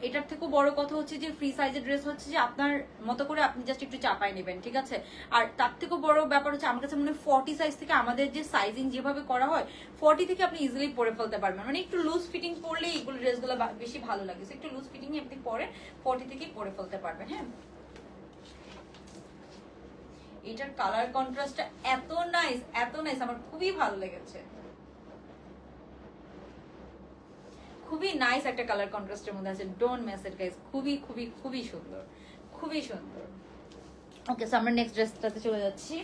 এটার থেকেও বড় কথা হচ্ছে যে ফ্রি সাইজের ড্রেস হচ্ছে যে আপনার মতো করে আপনি জাস্ট একটু চাপায় নেবেন, ঠিক আছে? আর তার থেকেও বড় ব্যাপার হচ্ছে আমার কাছে মনে হয় 40 সাইজ থেকে আমাদের যে সাইজিং যেভাবে করা হয় 40 থেকে আপনি ইজিলি পরে ফেলতে পারবেন। মানে একটু লুজ ফিটিং পরলে এইগুলো ড্রেসগুলো বেশি ভালো লাগে। একটু লুজ ফিটিং আপনি পরে 40 থেকে পরে ফেলতে পারবেন। হ্যাঁ, এটার কালার কন্ট্রাস্টটা এত নাইস, এত নাইস, আমার খুবই ভালো লেগেছে। খুবই নাইস একটা কালার কন্ট্রাস্টের মধ্যে আছে। ডোন্ট মিস ইট গাইস, খুবই খুবই খুবই সুন্দর, খুবই সুন্দর। ওকে, সো আমরা নেক্সট ড্রেসটাতে চলে যাচ্ছি।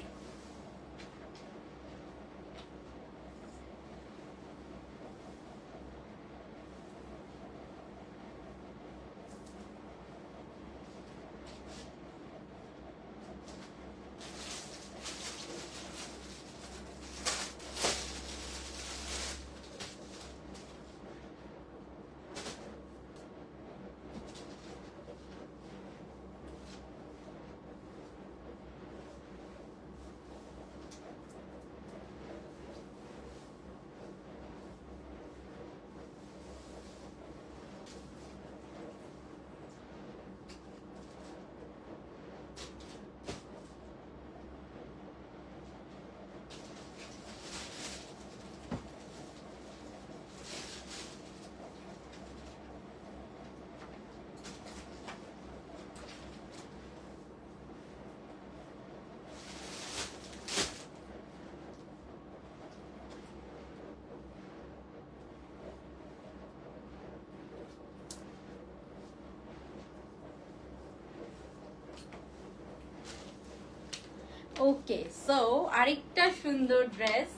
ওকে, সো আরেকটা সুন্দর ড্রেস,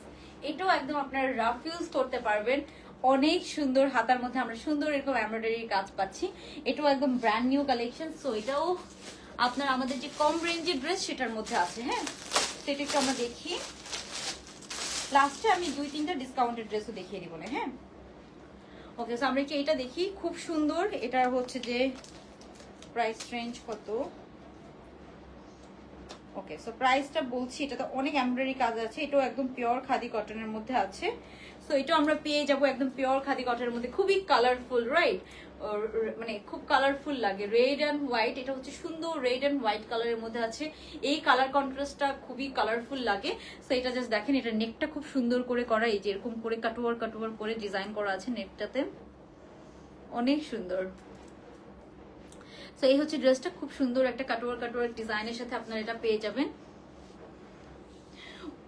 এটাও একদম আপনারা রাফ ইউজ করতে পারবেন। অনেক সুন্দর, হাতার মধ্যে আমরা সুন্দর এরকম এমব্রয়ডারি কাজ পাচ্ছি। এটাও একদম ব্র্যান্ড নিউ কালেকশন। সো এটাও আপনার আমাদের যে কম রেঞ্জের ড্রেস সেটার মধ্যে আছে। হ্যাঁ, সেটা একটু আমরা দেখি। লাস্টে আমি 2-3টা ডিসকাউন্টেড ড্রেসও দেখিয়ে দিব না। হ্যাঁ, ওকে, সো আমরা একটু এটা দেখি। খুব সুন্দর। এটা হচ্ছে যে প্রাইস রেঞ্জ কত? ওকে, সো প্রাইসটা বলছি, এটাতে অনেক এমব্রয়ডারি কাজ আছে। এটাও একদম পিওর খাদি কটনের মধ্যে আছে। সো এটাও আমরা পেয়ে যাবো একদম পিওর খাদি কটনের মধ্যে, খুবই কালারফুল, রাইট? মানে খুব কালারফুল লাগে, রেড অ্যান্ড হোয়াইট। এটা হচ্ছে সুন্দর রেড অ্যান্ড হোয়াইট কালারের মধ্যে আছে। এই কালার কন্ট্রাস্টটা খুবই কালারফুল লাগে। সো এটা জাস্ট দেখেন, এটা নেকটা খুব সুন্দর করে করা, এই যে এরকম করে কাটওয়ার কাটওয়ার করে ডিজাইন করা আছে নেকটাতে, অনেক সুন্দর। তো এই হচ্ছে ড্রেসটা, খুব সুন্দর একটা কাটওয়ার কাটওয়ার ডিজাইনের সাথে আপনারা এটা পেয়ে যাবেন।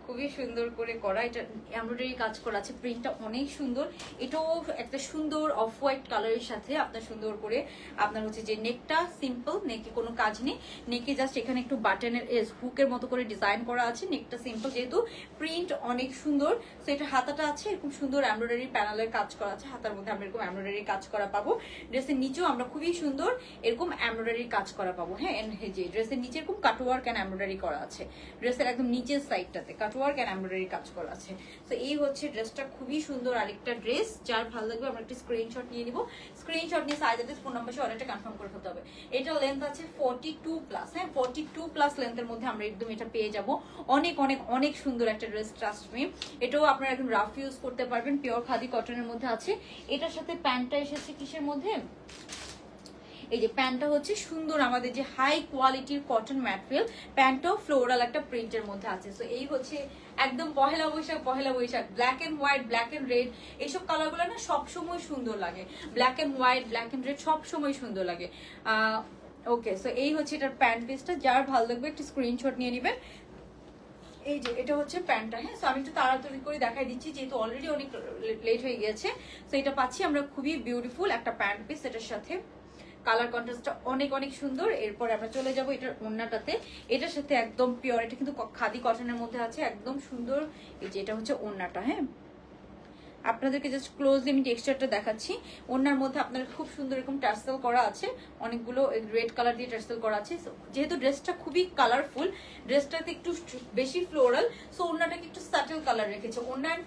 খুবই সুন্দর করে করা, এটা এমব্রয়ডারি কাজ করা আছে, প্রিন্টটা অনেক সুন্দর। এটাও একটা সুন্দর অফ হোয়াইট কালারের সাথে আপনার সুন্দর করে আপনার হচ্ছে যে নেকটা সিম্পল, নেকে কোনো কাজ নেই, নেকে জাস্ট এখানে একটু বাটনের হুকের মতো করে ডিজাইন করা আছে। নেকটা সিম্পল, যেহেতু প্রিন্ট অনেক সুন্দর। তো এটা হাতাটা আছে এরকম সুন্দর এমব্রয়ডারি প্যানেলের কাজ করা আছে, হাতার মধ্যে আমরা এরকম এমব্রয়ডারি কাজ করা পাবো। ড্রেসের নিচেও আমরা খুবই সুন্দর এরকম এমব্রয়ডারি কাজ করা পাবো। হ্যাঁ, যে ড্রেসের নিচে এরকম কাটওয়ার্ক এন্ড এমব্রয়ডারি করা আছে, ড্রেসের একদম নিচের সাইডটাতে কাটওয়ার্ক এন্ড এমব্রয়ডারি কাজ করা আছে। তো এই হচ্ছে ড্রেসটা, খুবই সুন্দর আরেকটা ড্রেস। যার ভালো লাগবে আমরা একটা স্ক্রিনশট নিয়ে নিব। স্ক্রিনশট নিয়ে সাইজের ফোন নাম্বার সহ অর্ডারটা কনফার্ম করে ফেলতে হবে। এটা লেন্থ আছে 42+। হ্যাঁ, 42+ লেন্থের মধ্যে আমরা একদম এটা পেয়ে যাব। অনেক অনেক অনেক সুন্দর একটা ড্রেস, ট্রাস্ট মি। এটাও আপনারা একদম রাফ ইউজ করতে পারবেন, পিওর খাদি কটনের মধ্যে আছে। এটার সাথে প্যান্টটা এসেছে কিসের মধ্যে? এই যে প্যান্টটা হচ্ছে সুন্দর আমাদের যে হাই কোয়ালিটির কটন ম্যাটেরিয়াল, প্যান্টটাও ফ্লোরাল একটা প্রিন্টের মধ্যে আছে। সো এই হচ্ছে একদম Pohela Boishakh black and white, black and red, এইসব কালারগুলো না সবসময় সুন্দর লাগে। Black and white, black and red সবসময় সুন্দর লাগে। ওকে, সো এই হচ্ছে এটার প্যান্ট পিসটা। যার ভালো লাগবে একটু স্ক্রিনশট নিয়ে নেবেন। এই যে এটা হচ্ছে প্যান্টটা। হ্যাঁ, সো আমি একটু তাড়াতাড়ি করে দেখাই দিচ্ছি যেহেতু অলরেডি অনেক লেট হয়ে গিয়েছে। সো এটা পাচ্ছি আমরা খুবই বিউটিফুল একটা প্যান্ট পিস, এটার সাথে কালার কন্ট্রাস্টটা অনেক অনেক সুন্দর। এরপর আমরা চলে যাব এটার ওড়নাটাতে। এটার সাথে একদম পিওর, এটা কিন্তু খাদি কটনের মধ্যে আছে, একদম সুন্দর। এই যে এটা হচ্ছে ওড়নাটা। হ্যাঁ, আপনাদেরকে জাস্ট ক্লোজলি আমি টেক্সচারটা দেখাচ্ছি। ওনার মধ্যে আপনার খুব সুন্দর এরকম টার্সেল করা আছে, অনেকগুলো রেড কালার দিয়ে টার্সেল করা আছে। যেহেতু ড্রেসটা খুবই কালারফুল, ড্রেসটাতে একটু বেশি ফ্লোরাল, সো ওনাটাকে একটু স্যাটেল কালার রেখেছে। ওনা অ্যান্ড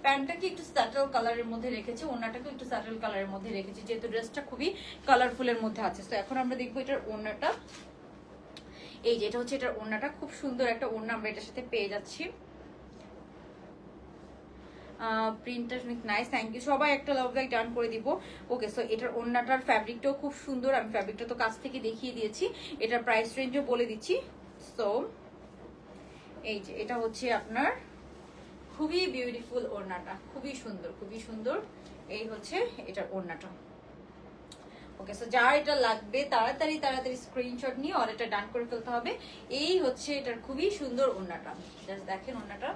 প্যান্টটাকে একটু স্যাটেল কালারের মধ্যে রেখেছে, ওনাটাকে একটু স্যাটেল কালারের মধ্যে রেখেছে, যেহেতু ড্রেসটা খুবই কালারফুলের মধ্যে আছে। তো এখন আমরা দেখবো এটার ওনাটা। এই যে এটা হচ্ছে এটার ওনাটা, খুব সুন্দর একটা ওনা আমরা এটার সাথে পেয়ে যাচ্ছি। প্রিন্টটা অনেক নাইস, থ্যাংক ইউ। সবাই একটা লাভ লাইক ডান করে দিব। ওকে, সো এটার ওড়নাটার ফ্যাব্রিকটাও খুব সুন্দর, আমি ফ্যাব্রিকটা তো কাছ থেকে দেখিয়ে দিয়েছি। এটার প্রাইস রেঞ্জও বলে দিচ্ছি। সো এই যে এটা হচ্ছে আপনার খুবই বিউটিফুল ওড়নাটা, খুবই সুন্দর। এই হচ্ছে এটার ওড়নাটা। ওকে, সো যার এটা লাগবে তাড়াতাড়ি স্ক্রিনশট নিয়ে অর্ডারটা ডান করে ফেলতে হবে। এই হচ্ছে এটার খুবই সুন্দর ওড়নাটা, জাস্ট দেখেন ওড়নাটা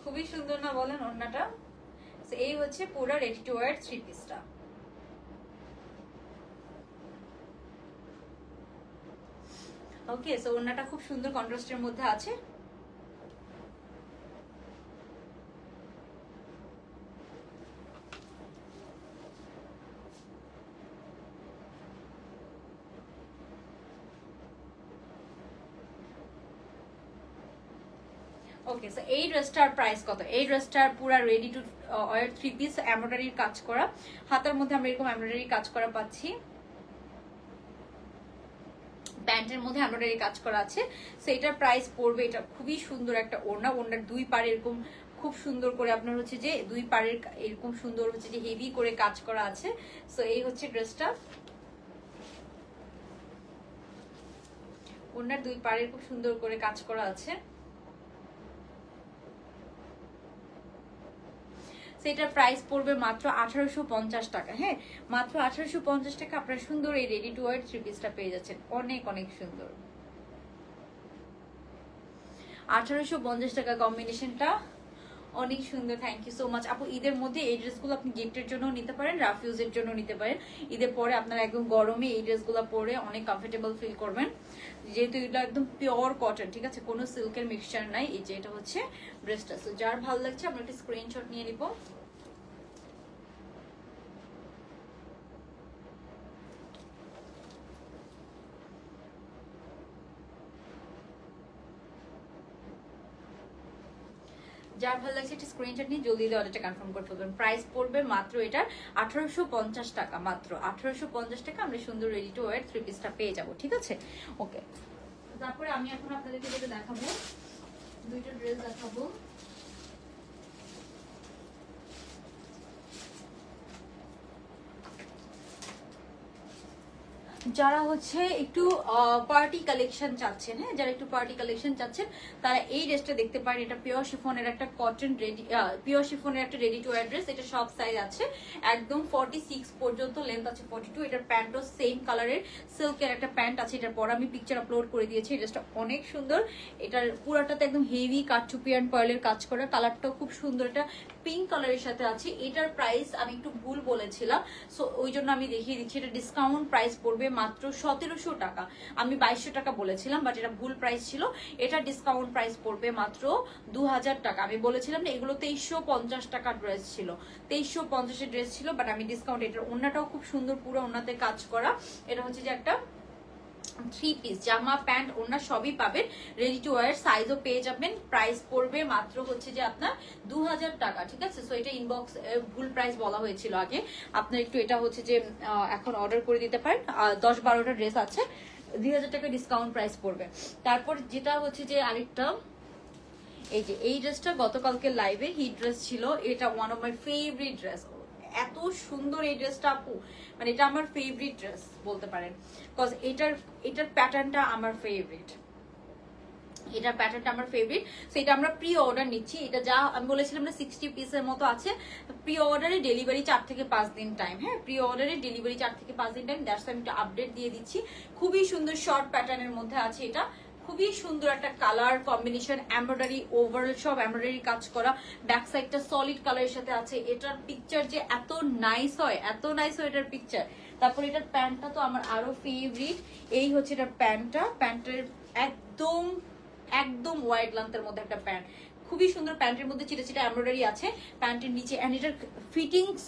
খুবই সুন্দর না বলেন ওড়নাটা? এই হচ্ছে পুরো রেডি টু ওয়্যার থ্রি পিসটা। ওকে, সো ওড়নাটা খুব সুন্দর কন্ট্রাস্টের মধ্যে আছে। ওকে, সো এই ড্রেসটার প্রাইস কত? এই ড্রেসটার পুরা ready to wear three piece, এমব্রয়ডারির কাজ করা, হাতার মধ্যে আমরা এরকম এমব্রয়ডারি কাজ করা পাচ্ছি, প্যান্টের মধ্যে এমব্রয়ডারি কাজ করা আছে। সো এটার প্রাইস পড়বে, এটা খুবই সুন্দর একটা ওড়না, ওড়নার দুই পাড়ে এরকম খুব সুন্দর করে আপনার হচ্ছে যে দুই পাড়ের এরকম সুন্দর হচ্ছে যে হেভি করে কাজ করা আছে। সো এই হচ্ছে ড্রেসটা, ওড়নার দুই পাড়ে খুব সুন্দর করে কাজ করা আছে। সেটার প্রাইস পড়বে মাত্র 1850 টাকা। হ্যাঁ, মাত্র 1850 টাকা আপনারা সুন্দর এই রেডি টু ওয়্যার থ্রি পিসটা পেয়ে যাচ্ছেন, অনেক অনেক সুন্দর। 1850 টাকা কম্বিনেশনটা অনেক সুন্দর। থ্যাংক ইউ সো মাচ আপু। ঈদের মধ্যে এই ড্রেসগুলো আপনি গিফটের জন্য নিতে পারেন, রাফিউজের জন্য নিতে পারেন। ঈদের পরে আপনারা একদম গরমে এই ড্রেসগুলো পরে অনেক কমফোর্টেবল ফিল করবেন, যেহেতু এটা একদম পিওর কটন, ঠিক আছে, কোনো সিল্কের মিক্সচার নাই। এই যে এটা হচ্ছে ড্রেসটা। সো যার ভালো লাগছে আমরা একটা স্ক্রিনশট নিয়ে নিব। যার ভালো লাগছে একটা স্ক্রিনশট নিয়ে জলদি অর্ডারটা কনফার্ম করে ফেলবেন। প্রাইস পড়বে মাত্র এটার 1850 টাকা, মাত্র 1850 টাকা আমরা সুন্দর রেডি টু ওয়্যার থ্রি পিসটা পেয়ে যাবো, ঠিক আছে। ওকে, তারপরে আমি এখন আপনাদেরকে যেটা দেখাবো, দুইটা ড্রেস দেখাবো। যারা হচ্ছে একটু পার্টি কালেকশন চাচ্ছেন, হ্যাঁ, যারা একটু পার্টি কালেকশন চাচ্ছেন তারা এই ড্রেসটা দেখতে পারেন। এটা পিওর শিফনের একটা কটন রেডি, পিওর শিফনের একটা রেডি টু ওয়্যার ড্রেস। এটা সব সাইজ আছে, একদম 46 পর্যন্ত লেন্থ আছে, 42। এটার প্যান্টও সেম কালারের সিল্কের একটা প্যান্ট আছে। এটার পর আমি পিকচার আপলোড করে দিয়েছি। এই ড্রেসটা অনেক সুন্দর, এটার পুরাটাতে একদম হেভি কাঠচুপি অ্যান্ড পার্লের কাজ করা, কালারটাও খুব সুন্দর, এটা পিঙ্ক কালারের সাথে আছে। এটার প্রাইস আমি একটু ভুল বলেছিলাম, সো ওই জন্য আমি দেখিয়ে দিচ্ছি। এটা ডিসকাউন্ট প্রাইস পড়বে মাত্র 1700 টাকা। আমি 2200 টাকা বলেছিলাম, বাট এটা ভুল প্রাইস ছিল। এটা ডিসকাউন্ট প্রাইস পড়বে মাত্র 2000 টাকা। আমি বলেছিলাম না এগুলো 2350 টাকা ড্রেস ছিল, 2350 এর ড্রেস ছিল, বাট আমি ডিসকাউন্ট। এটার ওড়নাটাও খুব সুন্দর, পুরো ওড়নাতে কাজ করা। এটা হচ্ছে যে একটা থ্রি পিস, জামা প্যান্ট ওড়না সবই পাবেন, রেডি টু ওয়্যার সাইজও পেয়ে যাবেন। প্রাইস পড়বে মাত্র হচ্ছে যে আপনার 2000 টাকা, ঠিক আছে। সো এটা ইনবক্স ভুল প্রাইস বলা হয়েছিল আগে, আপনার একটু এটা হচ্ছে যে এখন অর্ডার করে দিতে পারেন। 10-12টা ড্রেস আছে, 2000 টাকা ডিসকাউন্ট প্রাইস পড়বে। তারপর যেটা হচ্ছে যে আরেকটা এই যে এই ড্রেসটা গতকালকে লাইভে হিট ড্রেস ছিল, এটা one of my favourite dress. এত সুন্দর এই ড্রেসটা আপু, মানে এটা আমার ফেভারিট ড্রেস বলতে পারেন, বিকজ এটার প্যাটার্নটা আমার ফেভারিট, এটার প্যাটার্নটা আমার ফেভারিট। সো এটা আমরা প্রি অর্ডার নিচ্ছি। এটা যা আমি বলেছিলাম না 60 পিসের মতো আছে। প্রি অর্ডারে ডেলিভারি 4 থেকে 5 দিন টাইম। হ্যাঁ, প্রি অর্ডারে ডেলিভারি 4 থেকে 5 দিন টাইম। দ্যাটস আমি একটা আপডেট দিয়ে দিচ্ছি। খুবই সুন্দর শর্ট প্যাটার্নের মধ্যে আছে এটা, খুবই সুন্দর একটা কালার কম্বিনেশন, এমব্রয়ডারি, ওভারঅল সব এমব্রয়ডারি কাজ করা, ব্যাক সাইডটা সলিড কালারের সাথে আছে। এটার পিকচার যে এত নাইস হয়, এত নাইস হয় এটার পিকচার। তারপর এটার প্যান্টটা তো আমার আরো ফেভারিট। এই হচ্ছে এটার প্যান্টটা, প্যান্টের একদম একদম ওয়াইড লেন্থের মধ্যে একটা প্যান্ট, খুবই সুন্দর। প্যান্টের মধ্যে চিটা চিটা এমব্রয়ডারি আছে প্যান্টের নিচে, এন্ড এটার ফিটিংস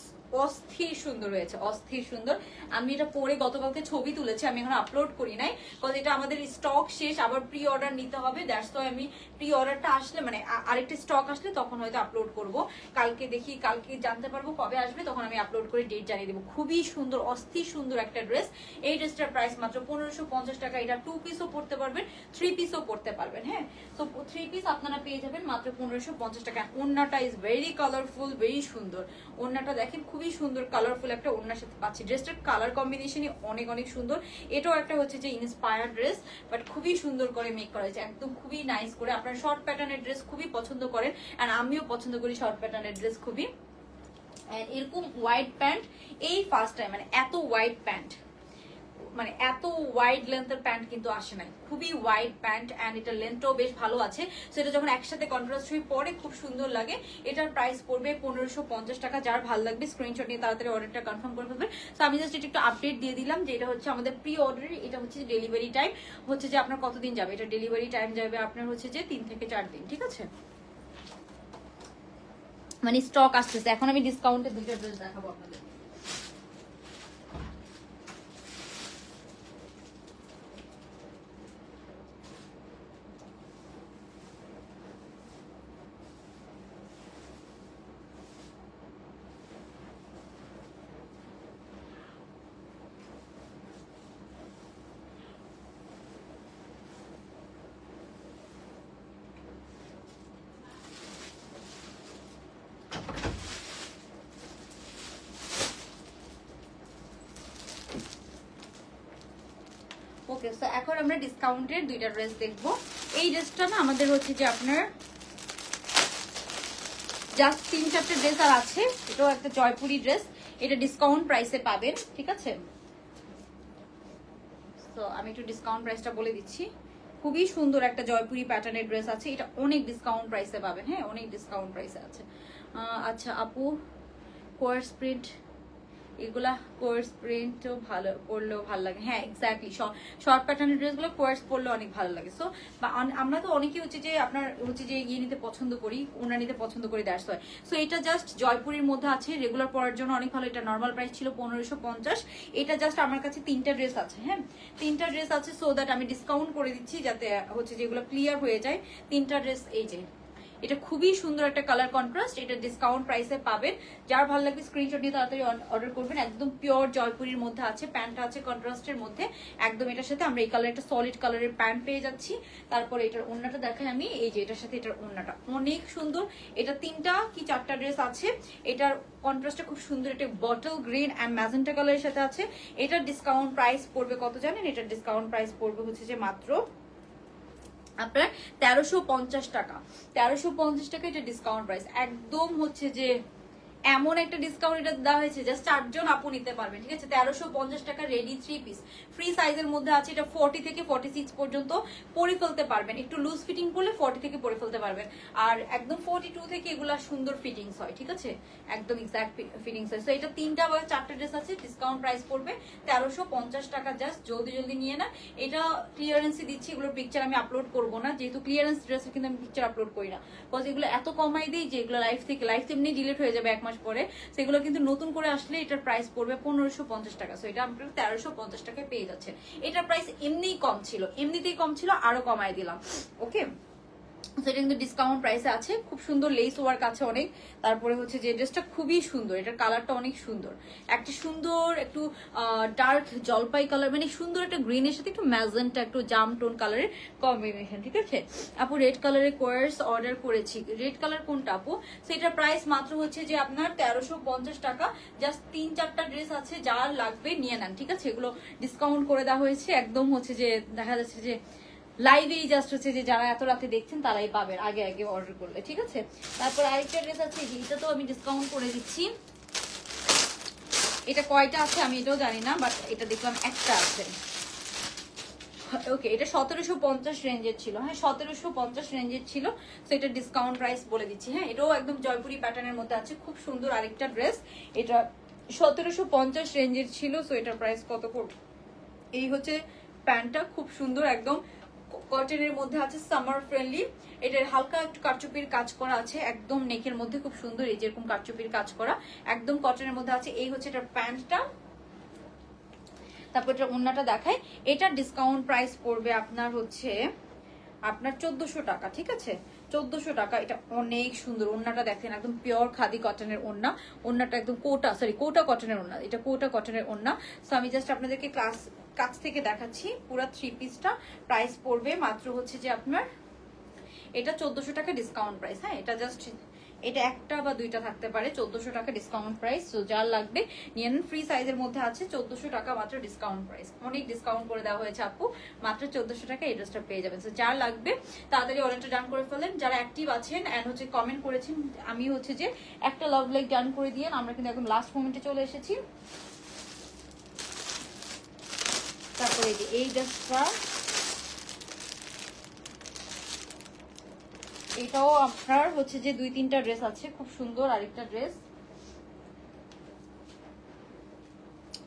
অস্থির সুন্দর হয়েছে, অস্থির সুন্দর। আমি এটা পরে গতকালকে ছবি তুলেছি, আমি এখন আপলোড করি নাই, কারণ এটা আমাদের স্টক শেষ, আবার প্রি অর্ডার নিতে হবে। দ্যাটস ওয়াই আমি প্রি অর্ডারটা আসলে, মানে আরেকটা স্টক আসলে তখন হয়তো আপলোড করব। কালকে দেখি, কালকে জানতে পারবো কবে আসবে, তখন আমি আপলোড করে ডেট জানিয়ে দেবো। খুবই সুন্দর, অস্থির সুন্দর একটা ড্রেস। এই ড্রেসটার প্রাইস মাত্র 1550 টাকা। এটা 2 পিসও পড়তে পারবেন, 3 পিসও পড়তে পারবেন। হ্যাঁ, তো 3 পিস আপনারা পেয়ে যাবেন মাত্র 1550 টাকা। ওড়নাটা ইজ ভেরি কালারফুল, ভেরি সুন্দর। ওড়নাটা দেখেন, খুবই সুন্দর কালারফুল একটা ওড়নার সাথে পাচ্ছি। ড্রেসটার কালার কম্বিনেশনই অনেক অনেক সুন্দর। এটাও একটা হচ্ছে যে ইন্সপায়ার্ড ড্রেস, বাট খুবই সুন্দর করে মেক করা হয়েছে, একদম খুবই নাইস করে। আপনারা শর্ট প্যাটার্নের ড্রেস খুবই পছন্দ করেন, আর আমিও পছন্দ করি শর্ট প্যাটার্নের ড্রেস খুবই। এরকম হোয়াইট প্যান্ট এই ফার্স্ট টাইম, মানে এত হোয়াইট প্যান্ট, মানে এত ওয়াইড লেন্থের প্যান্ট কিন্তু আসে নাই। খুবই ওয়াইড প্যান্ট, এন্ড এটার লেন্থটাও বেশ ভালো আছে। সেটা যখন একসাথে কন্ট্রাস্ট হয়ে পরে খুব সুন্দর লাগে। এটার প্রাইস পড়বে 1550 টাকা। যার ভালো লাগবে স্ক্রিনশট নিয়ে তাড়াতাড়ি অর্ডারটা কনফার্ম করে ফেলবেন। তো আমি জাস্ট এটা একটু আপডেট দিয়ে দিলাম যে এটা হচ্ছে আমাদের প্রি অর্ডারের। এটা হচ্ছে ডেলিভারি টাইম হচ্ছে যে আপনার কতদিন যাবে, এটা ডেলিভারি টাইম যাবে আপনার হচ্ছে যে 3 থেকে 4 দিন, ঠিক আছে? মানে স্টক আসতেছে। এখন আমি ডিসকাউন্টে দুটো ড্রেস দেখাবো আপনাদের। ওকে, সো এখন আমরা ডিসকাউন্টের দুইটা ড্রেস দেখবো। এই ড্রেসটা না আমাদের হচ্ছে যে আপনার জাস্ট 3-4টা ড্রেস আর আছে। এটাও একটা জয়পুরি ড্রেস, এটা ডিসকাউন্ট প্রাইসে পাবেন, ঠিক আছে? তো আমি একটু ডিসকাউন্ট প্রাইসটা বলে দিচ্ছি। খুবই সুন্দর একটা জয়পুরি প্যাটার্নের ড্রেস আছে, এটা অনেক ডিসকাউন্ট প্রাইসে পাবেন। হ্যাঁ, অনেক ডিসকাউন্ট প্রাইসে আছে। আচ্ছা আপু, কোয়ার্স প্রিন্ট, এগুলা কোয়ার্স প্রিন্টও ভালো পরলেও ভালো লাগে। হ্যাঁ, এক্স্যাক্টলি, শর্ট প্যাটার্নের ড্রেসগুলো কোয়ার্স পরলে অনেক ভালো লাগে। সো আমরা তো অনেকেই হচ্ছে যে আপনার হচ্ছে যে ইয়ে নিতে পছন্দ করি, ওনা নিতে পছন্দ করি, দ্যাটস ওয়াই। সো এটা জাস্ট জয়পুরের মধ্যে আছে, রেগুলার পরার জন্য অনেক ভালো। এটা নর্মাল প্রাইস ছিল 1550। এটা জাস্ট আমার কাছে 3টা ড্রেস আছে। হ্যাঁ, 3টা ড্রেস আছে, সো দ্যাট আমি ডিসকাউন্ট করে দিচ্ছি যাতে হচ্ছে যেগুলো ক্লিয়ার হয়ে যায়। 3টা ড্রেস, এই যে এটা খুবই সুন্দর একটা কালার কন্ট্রাস্ট, এটা ডিসকাউন্ট প্রাইসে পাবেন। যার ভালো লাগবে স্ক্রিনশট নিয়ে তাড়াতাড়ি অর্ডার করবেন। একদম পিওর জয়পুরির মধ্যে আছে, প্যান্টটা আছে কন্ট্রাস্টের মধ্যে একদম। এটার সাথে আমরা এই কালার একটা সলিড কালারের প্যান্ট পেয়ে যাচ্ছি। তারপরে এটার ওড়নাটা দেখাই আমি, এই যে এটার সাথে এটার ওড়নাটা অনেক সুন্দর। এটা 3টা কি 4টা ড্রেস আছে। এটার কন্ট্রাস্টটা খুব সুন্দর, এটা বটল গ্রিন এন্ড ম্যাজেন্টা কালারের সাথে আছে। এটার ডিসকাউন্ট প্রাইস পড়বে কত জানেন? এটার ডিসকাউন্ট প্রাইস পড়বে হচ্ছে যে মাত্র আপনার 1350 টাকা। 1350 টাকা এটা ডিসকাউন্ট প্রাইস, একদম হচ্ছে যে এমন একটা ডিসকাউন্ট এটা দেওয়া হয়েছে, জাস্ট 4 জন আপু নিতে পারবেন, ঠিক আছে? 1350 টাকা রেডি 3 পিস ফ্রি সাইজের মধ্যে আছে। এটা 40 থেকে 46 পর্যন্ত পরে ফেলতে পারবেন, একটু লুজ ফিটিং করলে 40 থেকে পরে ফেলতে পারবেন, আর একদম 42 থেকে এগুলা সুন্দর ফিটিংস হয়, ঠিক আছে? একদম এক্সাক্ট ফিটিংস হয়। সো এটা 3টা বা 4টা ড্রেস আছে, ডিসকাউন্ট প্রাইস পড়বে 1350 টাকা। জাস্ট জলদি জলদি নিয়ে না। এটা ক্লিয়ারেন্সে দিচ্ছি, এগুলোর পিকচার আমি আপলোড করবো না, যেহেতু ক্লিয়ারেন্স ড্রেসের কিন্তু আমি পিকচার আপলোড করি না, বিকজ এগুলো এত কমাই দিই যে এগুলো লাইফ এমনি ডিলিট হয়ে যাবে 1 মাস পরে। সেগুলো কিন্তু নতুন করে আসলে এটার প্রাইস পড়বে 1550 টাকা। সো এটা আপনারা 1350 টাকায় পেয়ে যাচ্ছেন। এটার প্রাইস এমনিই কম ছিল, এমনিতেই কম ছিল, আরো কমাই দিলাম। ওকে, সেটা কিন্তু ডিসকাউন্ট প্রাইসে আছে, খুব সুন্দর লেস ওয়ার্ক আছে অনেক। তারপরে হচ্ছে যে ড্রেসটা খুবই সুন্দর, এটার কালারটা অনেক সুন্দর, একটা সুন্দর একটু ডার্ক জলপাই কালার, মানে সুন্দর একটা গ্রিনের সাথে একটু ম্যাজেন্টা একটু জাম টোন কালারের কম্বিনেশন, ঠিক আছে। আপু রেড কালারের কোয়ার্স অর্ডার করেছি, রেড কালার কোনটা আপু? সেটার প্রাইস মাত্র হচ্ছে যে আপনার 1350 টাকা। জাস্ট 3-4টা ড্রেস আছে, যার লাগবে নিয়ে নেন, ঠিক আছে। এগুলো ডিসকাউন্ট করে দেওয়া হয়েছে একদম, হচ্ছে যে দেখা যাচ্ছে যে লাইভেই জাস্ট হচ্ছে যে যারা এত রাতে দেখছেন তারাই পাবেন আগে আগে অর্ডার করলে, ঠিক আছে। তারপর আরেকটা ড্রেস আছে, এটা তো আমি ডিসকাউন্ট করে দিচ্ছি। এটা কয়টা আছে আমি এটাও জানি না, বাট এটা দেখলাম একটা আছে। ওকে, এটা 1750 রেঞ্জের ছিল, হ্যাঁ 1750 রেঞ্জের ছিল। তো এটা ডিসকাউন্ট প্রাইস বলে দিচ্ছি, হ্যাঁ। এটাও একদম জয়পুরি প্যাটার্নের মধ্যে আছে, খুব সুন্দর আরেকটা ড্রেস। এটা 1750 রেঞ্জের ছিল। সো এটার প্রাইস কত করব? এই হচ্ছে প্যান্টটা, খুব সুন্দর একদম কটনের মধ্যে আছে, সামার ফ্রেন্ডলি। এটার হালকা একটু কারচুপির কাজ করা আছে একদম নেকের মধ্যে, খুব সুন্দর এই যেরকম কারচুপির কাজ করা একদম কটনের মধ্যে আছে। এই হচ্ছে এটার প্যান্টটা। তারপর এটা ওন্নাটা দেখাই, এটার ডিসকাউন্ট প্রাইস পড়বে আপনার হচ্ছে আপনার 1400 টাকা, ঠিক আছে 1400 টাকা। এটা অনেক সুন্দর, ওন্নাটা দেখেন একদম পিওর খাদি কটনের ওন্না, ওন্নাটা একদম কোটা কটনের ওন্না, এটা কোটা কটনের ওন্না। সো আমি জাস্ট আপনাদেরকে কাছ থেকে দেখাচ্ছি পুরো 3 পিসটা। প্রাইস পড়বে মাত্র হচ্ছে যে আপনার এটা 1400 টাকা ডিসকাউন্ট প্রাইস, হ্যাঁ। এটা জাস্ট এটা একটা বা দুইটা থাকতে পারে, 1400 টাকা ডিসকাউন্ট প্রাইস। তো যার লাগবে নিয়ে নেন, ফ্রি সাইজের মধ্যে আছে, 1400 টাকা মাত্র ডিসকাউন্ট প্রাইস, অনেক ডিসকাউন্ট করে দেওয়া হয়েছে আপু, মাত্র 1400 টাকা এই ড্রেসটা পেয়ে যাবেন। তো যার লাগবে তাড়াতাড়ি অর্ডারটা ডান করে ফেলেন। যারা অ্যাক্টিভ আছেন এন্ড হচ্ছে কমেন্ট করেছেন, আমি হচ্ছে যে একটা লাভ লাইক ডান করে দিয়ে আমরা কিন্তু একদম লাস্ট মোমেন্টে চলে এসেছি। তারপরে এই ড্রেসটা, এটাও আপনার হচ্ছে যে 2-3টা ড্রেস আছে, খুব সুন্দর আরেকটা ড্রেস।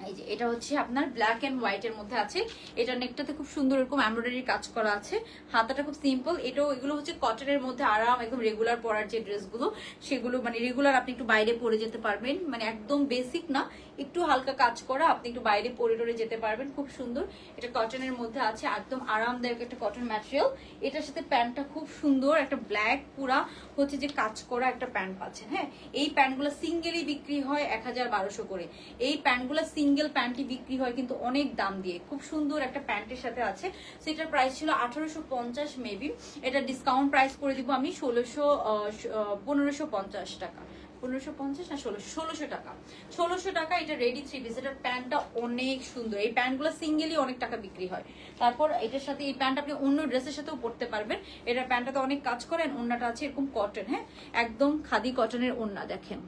এই যে এটা হচ্ছে আপনার ব্ল্যাক এন্ড হোয়াইট এর মধ্যে আছে। এটা নেকটাতে খুব সুন্দর এরকম এমব্রয়ডারি কাজ করা আছে, হাতাটা খুব সিম্পল। এগুলো হচ্ছে কটনের মধ্যে আরাম, একদম রেগুলার পরার যে ড্রেসগুলো সেগুলো, মানে রেগুলার আপনি একটু বাইরে পরে যেতে পারবেন, মানে একদম বেসিক না, একটু হালকা কাজ করা, আপনি একটু বাইরে পরে টরে যেতে পারবেন, খুব সুন্দর। এটা কটনের মধ্যে আছে, একদম আরামদায়ক একটা কটন ম্যাটেরিয়াল। এটার সাথে প্যান্টটা খুব সুন্দর, একটা ব্ল্যাক পুরা হচ্ছে যে কাজ করা একটা প্যান্ট পাচ্ছেন, হ্যাঁ। এই প্যান্টগুলো সিঙ্গেলই বিক্রি হয় 1200 করে, এই প্যান্টগুলো সিঙ্গেল প্যান্টই বিক্রি হয় কিন্তু অনেক দাম দিয়ে। খুব সুন্দর একটা প্যান্টের সাথে আছে, সেটার প্রাইস ছিল 1850 মেবি, এটা ডিসকাউন্ট প্রাইস করে দিব আমি 1550 টাকা, 1550 না 1600 টাকা, 1600 টাকা। এটা রেডি 3 পিস, এটার প্যান্টটা অনেক সুন্দর, এই প্যান্টগুলো সিঙ্গেলই অনেক টাকা বিক্রি হয়। তারপর এটার সাথে এই প্যান্ট আপনি অন্য ড্রেসের সাথেও পরতে পারবেন। এটার প্যান্টটাতে অনেক কাজ করেন, ওন্নাটা আছে এরকম কটন, হ্যাঁ একদম খাদি কটনের ওন্না, দেখেন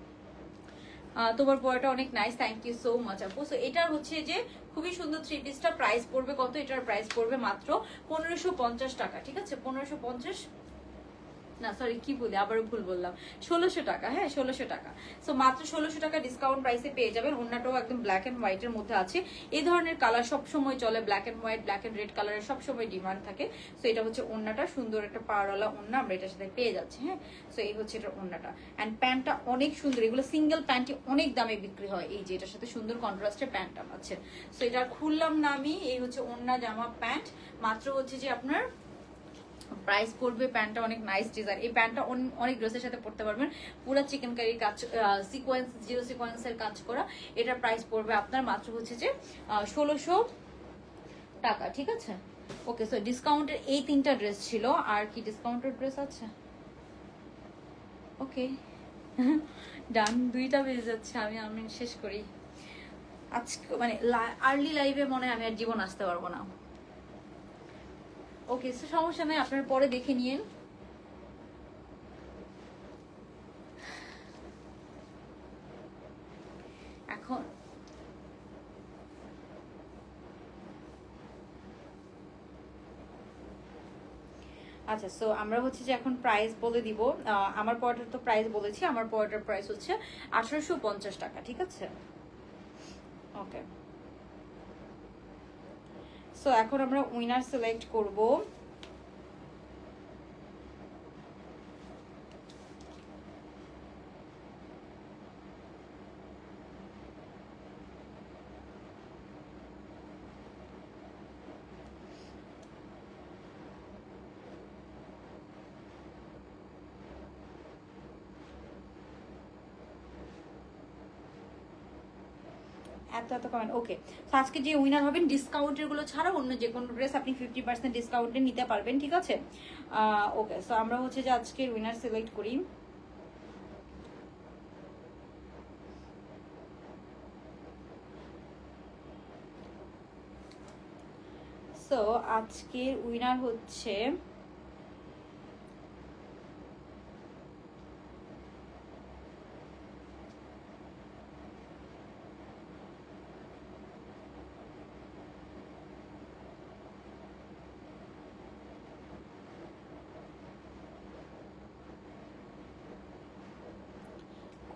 তোমার পরাটা অনেক nice, thank you so much আপু। সো এটার হচ্ছে যে খুবই সুন্দর 3 পিসটা, প্রাইস পড়বে কত? এটার প্রাইস পড়বে মাত্র 1550 টাকা, ঠিক আছে 1550 না সরি কি বলি, আবারও ভুল বললাম, 1600 টাকা, হ্যাঁ 1600 টাকা। সো মাত্র 1600 টাকা ডিসকাউন্ট প্রাইসে পেয়ে যাবেন। ওন্নাটাও একদম ব্ল্যাক এন্ড হোয়াইট এর মধ্যে আছে, এই ধরনের কালার সবসময় চলে, black and white, black and red কালারের সবসময় ডিমান্ড থাকে। সো এটা হচ্ছে ওন্নাটা, সুন্দর একটা পাড়ওয়ালা ওন্না আমরা এটার সাথে পেয়ে যাচ্ছি, হ্যাঁ। সো এই হচ্ছে এটার ওন্নাটা অ্যান্ড প্যান্টটা অনেক সুন্দর, এগুলো সিঙ্গেল প্যান্টই অনেক দামে বিক্রি হয়। এই যে এটার সাথে সুন্দর কন্ট্রাস্টের প্যান্টটা পাচ্ছেন। সো এটা খুললাম না আমি, এই হচ্ছে ওন্না জামা প্যান্ট, মাত্র হচ্ছে যে আপনার প্রাইস পড়বে, প্যান্টটা অনেক নাইস ডিজাইন, এই প্যান্টটা অনেক ড্রেসের সাথে পড়তে পারবেন, পুরো চিকেন কারির কাজ, সিকোয়েন্স জিরো সিকোয়েন্সের কাজ করা। এটার প্রাইস পড়বে আপনার মাত্র হচ্ছে যে 1600 টাকা, ঠিক আছে। ওকে, সো ডিসকাউন্টের এই 3টা ড্রেস ছিল, আর কি ডিসকাউন্টের ড্রেস আছে? ওকে ডান, 2টা বেজে যাচ্ছে, আমি শেষ করি আজকে, মানে আর্লি লাইভে মনে হয় আমি আর জীবন আসতে পারবো না। ওকে, সমস্যা নাই, আপনার পরে দেখে নিয়েন। এখন আচ্ছা, সো আমরা হচ্ছে যে এখন প্রাইস বলে দিব। আমার পরটার তো প্রাইস বলেছি, আমার পরটার প্রাইস হচ্ছে 1850 টাকা, ঠিক আছে। ওকে, সো এখন আমরা উইনার সিলেক্ট করব। এত এত কমেন্ট। ওকে, তো আজকে যে উইনার হবেন ডিসকাউন্টের গুলো ছাড়া অন্য যে কোনো ড্রেস আপনি 50% ডিসকাউন্টে নিতে পারবেন, ঠিক আছে? ওকে, সো আমরা হচ্ছে যে আজকের উইনার সিলেক্ট করি। সো আজকের উইনার হচ্ছে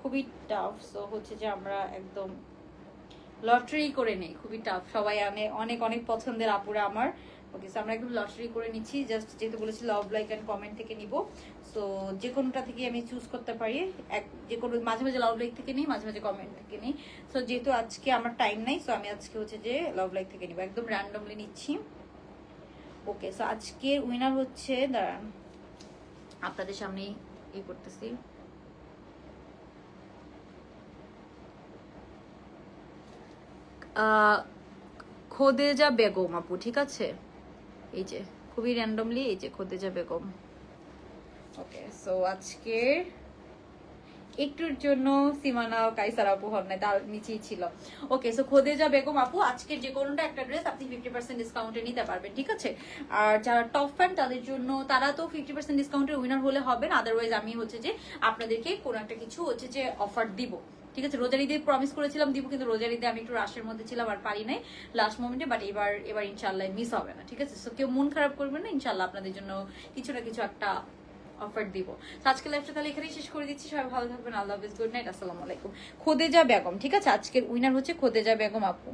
খুবই টাফ। সো হচ্ছে যে আমরা একদম লটারি করে নেই, খুবই টাফ। সবাই অনেক অনেক পছন্দের আপুরা আমার। ওকে, সো আমরা একদম লটারি করে নিচ্ছি, জাস্ট যেহেতু বলেছি লাভ লাইক অ্যান্ড কমেন্ট থেকে নিব। সো যে কোনোটা থেকে আমি চুজ করতে পারি, যে কোনো মাঝে মাঝে লাভ লাইক থেকে নিই, মাঝে মাঝে কমেন্ট থেকে নিই। সো যেহেতু আজকে আমার টাইম নাই, সো আমি আজকে হচ্ছে যে লাভ লাইক থেকে নিব, একদম র্যান্ডমলি নিচ্ছি। ওকে, সো আজকের উইনার হচ্ছে, দাঁড়ান আপনাদের সামনেই ই করতেছি, খোদেজা বেগম আপু, ঠিক আছে? এই যে খুবই র্যান্ডমলি, এই যে খোদেজা বেগম। ওকে, সো আজকে একটুর জন্য সীমানা কাইসার আপু হন না, তার নিচেই ছিল। ওকে, সো খোদেজা বেগম আপু, আজকের যে কোনোটা একটা ড্রেস আপনি 50% ডিসকাউন্টে নিতে পারবেন, ঠিক আছে? আর যারা টপ ফ্যান তাদের জন্য, তারা তো 50% ডিসকাউন্টের উইনার হলে হবেন, আদারওয়াইজ আমি হচ্ছে যে আপনাদেরকে কোনো একটা কিছু হচ্ছে যে অফার দিব, ঠিক আছে? রোজার ঈদে প্রমিস করেছিলাম দিব, কিন্তু রোজার ঈদে আমি একটু রাশের মধ্যে ছিলাম আর পারি নাই লাস্ট মোমেন্টে, বাট এবার ইনশাল্লাহ মিস হবে না, ঠিক আছে? সো কেউ মন খারাপ করবেন না, ইনশাল্লাহ আপনাদের জন্য কিছু না কিছু একটা অফার দিব। আজকে লাইভটা তাহলে এখানেই শেষ করে দিচ্ছি। সবাই ভালো থাকবেন, আল্লাহ হাফেজ, গুড নাইট, আসসালামু আলাইকুম। খোদেজা বেগম, ঠিক আছে? আজকের উইনার হচ্ছে খোদেজা বেগম আপু।